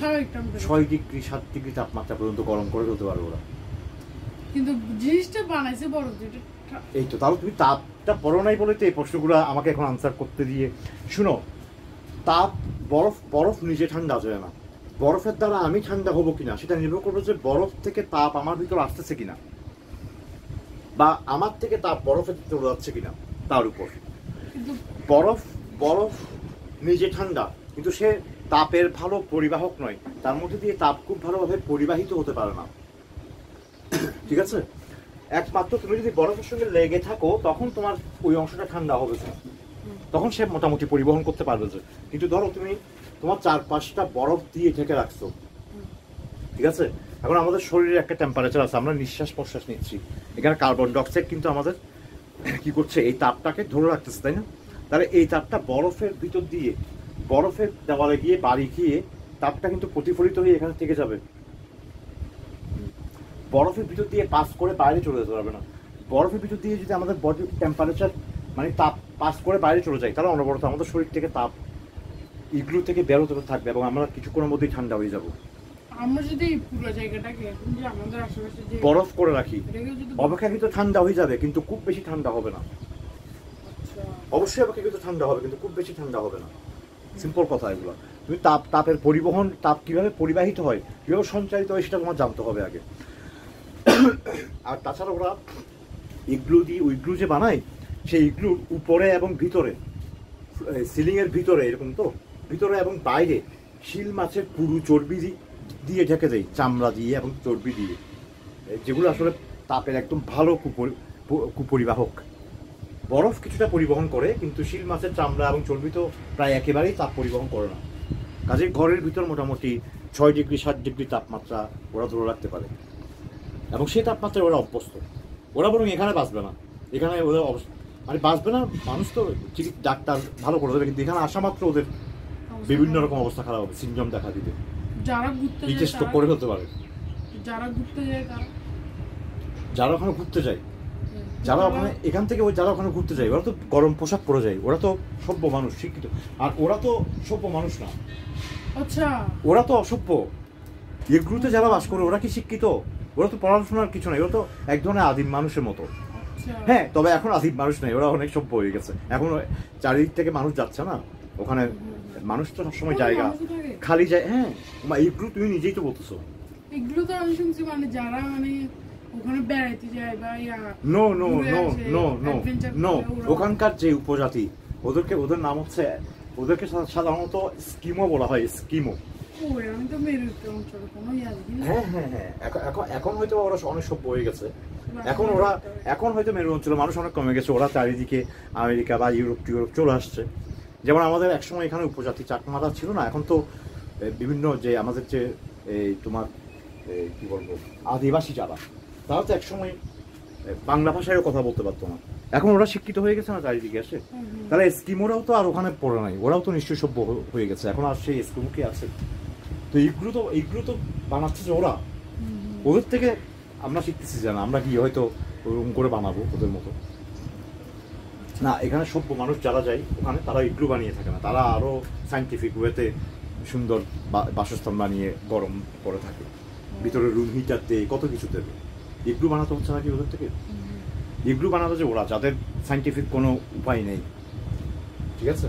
6°-7° তাপমাত্রা পর্যন্ত গরম করে ফেলতে পারবে ওরা। কিন্তু জিনিসটা বানাইছে বরফ দিয়ে। এই তো, তাহলে তুমি তাপটা পড়ো নাই বলে তো এই প্রশ্নগুলো আমাকে এখন আনসার করতে দিয়ে। শুনো, তাপ, বরফ নিজে ঠান্ডা যায় না। বরফের দ্বারা আমি ঠান্ডা হবো কিনা সেটা নির্ভর করবে যে বরফ থেকে তাপ আমার ভিতর আসতেছে কিনা, বা আমার থেকে তাপ বরফের চলে যাচ্ছে কিনা তার উপর। বরফ নিজে ঠান্ডা, কিন্তু সে তাপের ভালো পরিবাহক নয়, তার মধ্যে দিয়ে তাপ খুব ভালোভাবে পরিবাহিত হতে পারে না, ঠিক আছে? একমাত্র তুমি যদি বরফের সঙ্গে লেগে থাকো তখন তোমার ওই অংশটা ঠান্ডা হবে, তখন সে মোটামুটি পরিবহন করতে পারবে। কিন্তু ধরো তুমি তোমার 4-5টা বরফ দিয়ে ঢেকে রাখছো, ঠিক আছে? এখন আমাদের শরীরে একটা টেম্পারেচার আছে, আমরা নিঃশ্বাস প্রশ্বাস নিচ্ছি, এখানে কার্বন ডাইঅক্সাইড কিন্তু আমাদের কি করছে, এই তাপটাকে ধরে রাখতেছে, তাই না? তাহলে এই তাপটা বরফের ভিতর দিয়ে, বরফের দেওয়ালে গিয়ে বাড়ি খেয়ে তাপটা কিন্তু প্রতিফলিত হয়ে এখানে থেকে যাবে, বরফের ভিতর দিয়ে পাস করে বাইরে চলে যেতে পারবে না। বরফের ভিতর দিয়ে যদি আমাদের বডি টেম্পারেচার, মানে তাপ পাস করে বাইরে চলে যায়, তাহলে অনবরত আমাদের শরীর থেকে তাপ ইগলু থেকে বেরোতে থাকবে এবং আমরা কিছুক্ষণের মধ্যেই ঠান্ডা হয়ে যাব। আমরা যদি পুরো জায়গাটাকে যে আমাদের আশেপাশে যে বরফ করে রাখি, অপেক্ষাকৃত ঠান্ডা হয়ে যাবে, কিন্তু খুব বেশি ঠান্ডা হবে না। অবশ্যই অপেক্ষাকৃত ঠান্ডা হবে, কিন্তু খুব বেশি ঠান্ডা হবে না। সিম্পল কথা এগুলো। তুমি তাপের পরিবহন, তাপ কিভাবে পরিবাহিত হয়, কিভাবে সঞ্চারিত হয়, সেটা তোমার জানতে হবে আগে। আর তাছাড়া ওরা ইগলু যে বানায়, সেই ইগলুর উপরে এবং ভিতরে, সিলিংয়ের ভিতরে এরকম তো, ভিতরে এবং বাইরে শিল মাছের পুরু চর্বি দিয়ে ঢেকে দেয়, চামড়া দিয়ে এবং চর্বি দিয়ে, যেগুলো আসলে তাপের একদম ভালো কুপরিবাহক। বরফ কিছুটা পরিবহন করে, কিন্তু শিল মাছের চামড়া এবং চর্বি তো প্রায় একেবারেই তাপ পরিবহন করে না। কাজে ঘরের ভিতর মোটামুটি 6°-7° তাপমাত্রা ওরা ধরে রাখতে পারে, এবং সেই তাপমাত্রায় ওরা অভ্যস্ত। ওরা বরং এখানে বাঁচবে না, এখানে ওদের মানে বাঁচবে না, মানুষ তো ডাক্তার ভালো করে দেবে, কিন্তু এখানে আসা মাত্র ওদের বিভিন্ন রকম অবস্থা খারাপ হবে, সিনড্রোম দেখা দিবে, করে ফেলতে পারে। যারা ঘুরতে যায় যারা ওখানে ঘুরতে যায়, যারা ওখানে এখান থেকে যারা ওখানে ঘুরতে যায় ওরা তো গরম পোশাক পরে যায়, ওরা তো সভ্য মানুষ, শিক্ষিত। আর ওরা তো সভ্য মানুষ না, আচ্ছা ওরা তো অসভ্য। এগুলোতে যারা বাস করে ওরা কি শিক্ষিত? ওরা তো পড়াশোনার কিছু নাই, ওরা তো এক ধরনের আদিম মানুষের মতো। হ্যাঁ, তবে এখন আদিম মানুষ নেই, ওরা অনেক সভ্য হয়ে গেছে। এখন চারিদিক থেকে মানুষ যাচ্ছে না ওখানে, মানুষ তো সবসময় জায়গা খালি যায়। হ্যাঁ, এইগুলো তুমি নিজেই তো বলতেছো। এগুলো তো আমি শুনছি মানে যারা মানে ওখানে বেড়াইতে যায় বা no no no no no no, ওখানকার যে উপজাতি ওদেরকে, ওদের নাম হচ্ছে, ওদেরকে সাধারণত স্কিমো বলা হয়, স্কিমো। হ্যাঁ হ্যাঁ হ্যাঁ, এখন হয়তো ওরা অনেক সভ্য হয়ে গেছে। এখন হয়তো মেরু অঞ্চলের মানুষ অনেক কমে গেছে, ওরা চারিদিকে আমেরিকা বা ইউরোপ চলে আসছে। যেমন আমাদের একসময় এখানে উপজাতি চাকমারা ছিল না, এখন তো বিভিন্ন যে আমাদের যে এই তোমার কি বলবো আদিবাসী যারা, তারা তো একসময় বাংলা ভাষায়ও কথা বলতে পারতো না, এখন ওরা শিক্ষিত হয়ে গেছে না চারিদিকে আসে। তাহলে এস্কিমোরাও তো আর ওখানে পড়ে নাই, ওরাও তো নিশ্চয়ই সভ্য হয়ে গেছে, এখন আর সেই এস্কিমো কি আছে? তো এইগুলো তো বানাচ্ছে যে ওরা, ওদের থেকে আমরা শিখতেছি জানা, আমরা কি হয়তো ওরকম করে বানাবো ওদের মতো না। এখানে সভ্য মানুষ যারা যায় ওখানে, তারা ইগলু বানিয়ে থাকে না, তারা আরো সাইন্টিফিক ওয়েতে সুন্দর বাসস্থান বানিয়ে গরম করে থাকে, ভিতরে রুম হিটার দিয়ে কত কিছু দেবে। ইগলু বানাতে হচ্ছে নাকি ওদের থেকে? ইগলু বানাতে যে ওরা, যাদের সাইন্টিফিক কোনো উপায় নেই। ঠিক আছে,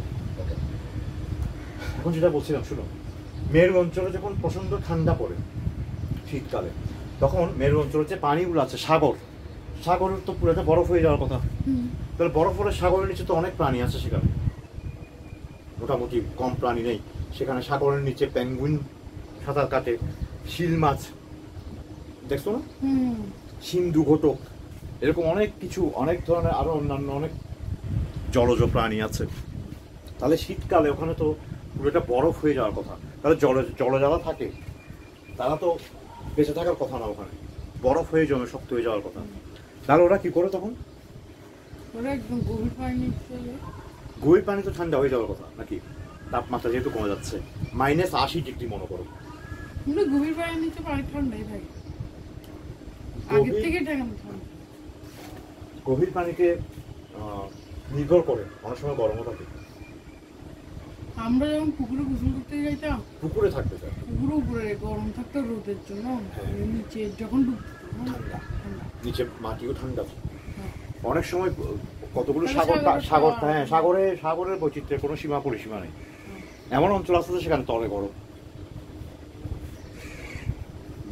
এখন যেটা বলছিলাম শুনো, মেরু অঞ্চলে যখন প্রচন্ড ঠান্ডা পড়ে শীতকালে, তখন মেরু অঞ্চলের যে পানিগুলো আছে, সাগরের তো পুরোটা বরফ হয়ে যাওয়ার কথা। তাহলে বরফ হলে সাগরের নিচে তো অনেক প্রাণী আছে, সেখানে মোটামুটি কম প্রাণী নেই সেখানে। সাগরের নিচে পেঙ্গুইন সাঁতার কাটে, শিল মাছ দেখছো না, সিন্ধু ঘটক, এরকম অনেক কিছু, অনেক ধরনের আরো অন্যান্য অনেক জলজ প্রাণী আছে। তাহলে শীতকালে ওখানে তো পুরোটা বরফ হয়ে যাওয়ার কথা, তাহলে জল যারা থাকে তারা তো বেঁচে থাকার কথা না, ওখানে বরফ হয়ে জমে শক্ত হয়ে যাওয়ার কথা। তাহলে ওরা কি করে তখন? গভীর পানি তো ঠান্ডা হয়ে যাওয়ার কথা নাকি, তাপমাত্রা যেহেতু কমে যাচ্ছে, -80 ডিগ্রি মনে করো। গভীর পানির নিচে পানি ঠান্ডাই থাকে, আগের থেকে ঠান্ডা। গভীর পানিতে নির্ভর করে, অনেক সময় গরমও থাকে। আমরা যখন পুকুরে গোসল করতে যাইতাম, পুকুরে থাকতে চাই, পুকুরে উপরে গরম থাকতো রোদের জন্য, নিচে যখন ঠান্ডা, নিচে মাটিও ঠান্ডা। অনেক সময় কতগুলো সাগর, হ্যাঁ সাগরের বৈচিত্র্যের কোনো সীমা পরিসীমা নেই। এমন অঞ্চল আছে সেখানে তলে গরম,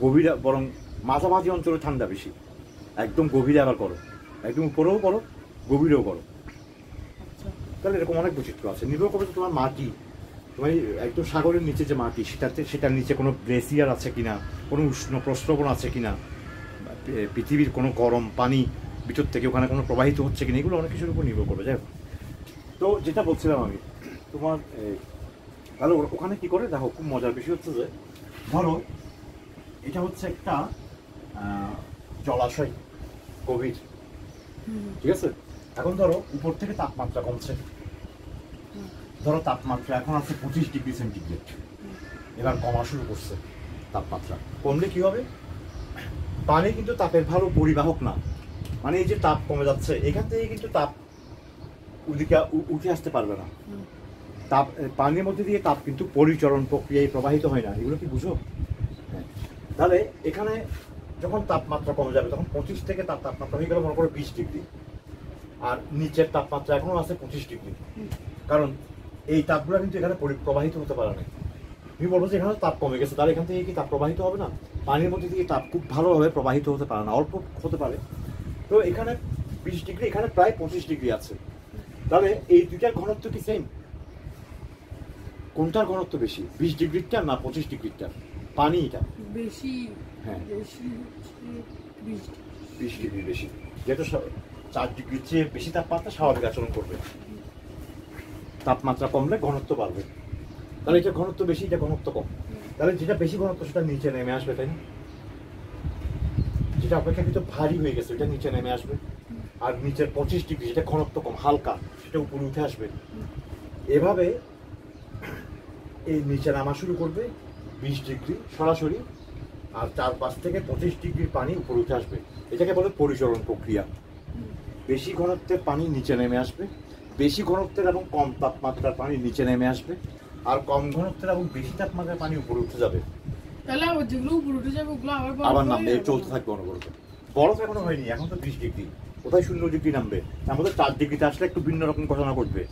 গভীর বরং মাঝামাঝি অঞ্চলে ঠান্ডা বেশি, একদম গভীরে আবার গরম, একদম উপরেও গরম গভীরেও গরম। তাহলে এরকম অনেক বৈচিত্র্য আছে, নির্ভর করবে তোমার মাটি, তোমার একদম সাগরের নিচে যে মাটি সেটার নিচে কোনো গ্লেসিয়ার আছে কিনা, কোনো উষ্ণ প্রস্রবণ আছে কিনা, পৃথিবীর কোনো গরম পানি ভিতর থেকে ওখানে কোনো প্রবাহিত হচ্ছে কিনা, এগুলো অনেক কিছুর উপর নির্ভর করবে। যাই হোক, তো যেটা বলছিলাম আমি তোমার, তাহলে ওখানে কি করে দেখো, খুব মজার বিষয় হচ্ছে যে ধরো এটা হচ্ছে একটা জলাশয় গভীর, ঠিক আছে। এখন ধরো উপর থেকে তাপমাত্রা কমছে, ধরো তাপমাত্রা এখন আছে 25 ডিগ্রি সেন্টিগ্রেড, এবার কমা শুরু করছে। তাপমাত্রা কমলে কি হবে? পানি কিন্তু তাপের ভালো পরিবাহক না, মানে এই যে তাপ কমে যাচ্ছে এখান থেকে কিন্তু তাপ উঠে আসতে পারবে না। তাপ পানির মধ্যে দিয়ে তাপ কিন্তু পরিচরণ প্রক্রিয়ায় প্রবাহিত হয় না, এগুলো কি বুঝো? হ্যাঁ, তাহলে এখানে যখন তাপমাত্রা কমে যাবে তখন 25 থেকে তাপমাত্রা হয়ে গেল মনে করো 20 ডিগ্রি, আর নিচের তাপমাত্রা এখনো আছে 25 ডিগ্রি, কারণ এই তাপগুলো কিন্তু এখানে প্রবাহিত হতে পারে না। তুমি বলবো যে এখানে তাপ কমে গেছে, তাহলে এখান থেকে কি তাপ প্রবাহিত হবে না? পানির মধ্যে দিয়ে তাপ খুব ভালোভাবে প্রবাহিত হতে পারে না, অল্প হতে পারে। তো এখানে 20 ডিগ্রি, এখানে প্রায় 25 ডিগ্রি আছে, তাহলে এই দুইটার ঘনত্ব কি সেম? কোনটার ঘনত্ব বেশি, 20 ডিগ্রিটার না 25 ডিগ্রিটার? পানি এটা বেশি, হ্যাঁ 20 ডিগ্রি বেশি, যেহেতু 4 ডিগ্রির চেয়ে বেশি তাপমাত্রা স্বাভাবিক আচরণ করবে, তাপমাত্রা কমলে ঘনত্ব বাড়বে। তাহলে এটা ঘনত্ব বেশি, এটা ঘনত্ব কম, তাহলে যেটা বেশি ঘনত্ব সেটা নিচে নেমে আসবে, তাই না? যেটা অপেক্ষাকৃত ভারী হয়ে গেছে ওইটা নিচে নেমে আসবে, আর নিচের 25 ডিগ্রি যেটা ঘনত্ব কম হালকা সেটা উপরে উঠে আসবে। এভাবে এই নিচে নামা শুরু করবে 20 ডিগ্রি সরাসরি, আর 4-5 থেকে 25 ডিগ্রির পানি উপরে উঠে আসবে। এটাকে বলে পরিচরণ প্রক্রিয়া। বেশি ঘনত্বের পানি নিচে নেমে আসবে, বেশি ঘনত্বের এবং কম তাপমাত্রার পানি নিচে নেমে আসবে, আর কম ঘনত্বের এবং বেশি তাপমাত্রার পানি উপরে উঠে যাবে। তাহলে আবার যেগুলো উপরে উঠে যাবে ওগুলো আবার নামবে, চলতে থাকবে অনবরত। বরফ এখনো হয়নি, এখন তো 20 ডিগ্রি, কোথায় 0 ডিগ্রি নামবে। আমাদের 4 ডিগ্রিতে আসলে একটু ভিন্ন রকম ঘটনা ঘটবে।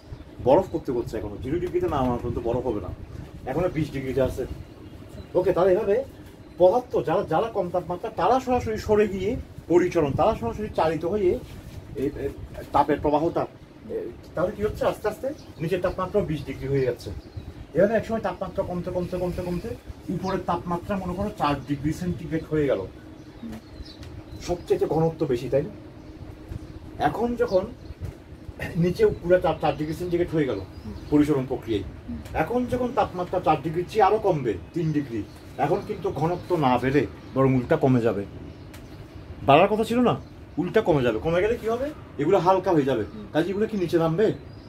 বরফ করতে করছে এখনো 0 ডিগ্রিতে নামানো পর্যন্ত বরফ হবে না, এখনো 20 ডিগ্রিতে আছে। ওকে, তাহলে এভাবে পদার্থ যারা যারা কম তাপমাত্রা তারা সরাসরি সরে গিয়ে পরিচরণ, তারা সরাসরি চালিত হয়ে এই তাপের প্রবাহটা, তাহলে কি হচ্ছে আস্তে আস্তে নিচের তাপমাত্রা 20 ডিগ্রি হয়ে যাচ্ছে। এভাবে একসময় তাপমাত্রা কমতে কমতে কমতে কমতে উপরের তাপমাত্রা মনে করো 4 ডিগ্রি সেন্টিগ্রেড হয়ে গেল। সবচেয়ে ঘনত্ব বেশি, তাই না? এখন যখন নিচে পুরো 4 ডিগ্রি সেন্টিগ্রেড হয়ে গেল পরিসরণ প্রক্রিয়ায়, এখন যখন তাপমাত্রা 4 ডিগ্রির চেয়ে আরো কমবে 3 ডিগ্রি, এখন কিন্তু ঘনত্ব না বেড়ে বরং উল্টা কমে যাবে। বাড়ার কথা ছিল না, উল্টা কমে যাবে। কমে গেলে কি হবে? এগুলো হালকা হয়ে যাবে, কাজে এগুলো কি নিচে নামবে?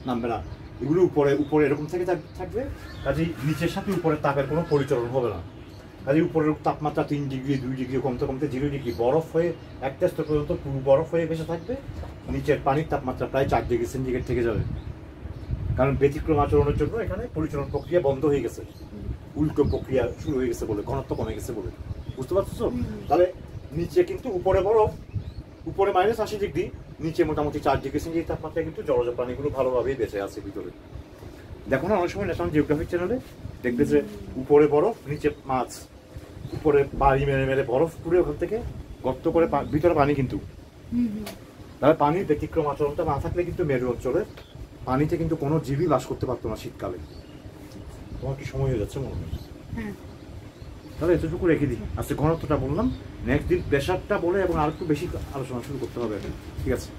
নামবে না, এগুলো উপরে উপরে এরকম থেকে থাকবে। কাজে নিচের সাথে উপরের তাপের কোনো পরিচলন হবে না। কাজে উপরের তাপমাত্রা 3 ডিগ্রি 2 ডিগ্রি কমতে কমতে 0 ডিগ্রি বরফ হয়ে একটা স্তর পর্যন্ত পুরো বরফ হয়ে ভেসে থাকবে। নিচের পানির তাপমাত্রা প্রায় 4 ডিগ্রি সেন্টিগ্রেড থেকে যাবে, কারণ ব্যতিক্রম আচরণের জন্য এখানে পরিচালন প্রক্রিয়া বন্ধ হয়ে গেছে, উল্টো প্রক্রিয়া শুরু হয়ে গেছে বলে, ঘনত্ব কমে গেছে বলে। বুঝতে পারছো? তাহলে নিচে কিন্তু উপরে বরফ, উপরে -80 ডিগ্রি, নিচে মোটামুটি 4 ডিগ্রি সেন্টিগ্রেড তাপমাত্রায় কিন্তু জলজ প্রাণীগুলো ভালোভাবেই বেঁচে আছে ভিতরে। দেখো না অনেক সময় ন্যাশনাল জিওগ্রাফিক চ্যানেলে দেখবে যে উপরে বরফ নিচে মাছ, উপরে বাড়ি মেরে মেরে বরফ পুড়ে ওখান থেকে গর্ত করে ভিতরে পানি। কিন্তু তাহলে পানির ব্যতিক্রম আচরণটা না থাকলে কিন্তু মেরু অঞ্চলে পানিতে কিন্তু কোনো জীবই বাস করতে পারতো না শীতকালে। তোমার কি সময় হয়ে যাচ্ছে মনে হয়? তাহলে এতটুকু রেখে দিই। আজকে ঘনত্বটা বললাম, নেক্সট দিন প্রেশারটা বলে এবং আর একটু বেশি আলোচনা শুরু করতে হবে। ঠিক আছে?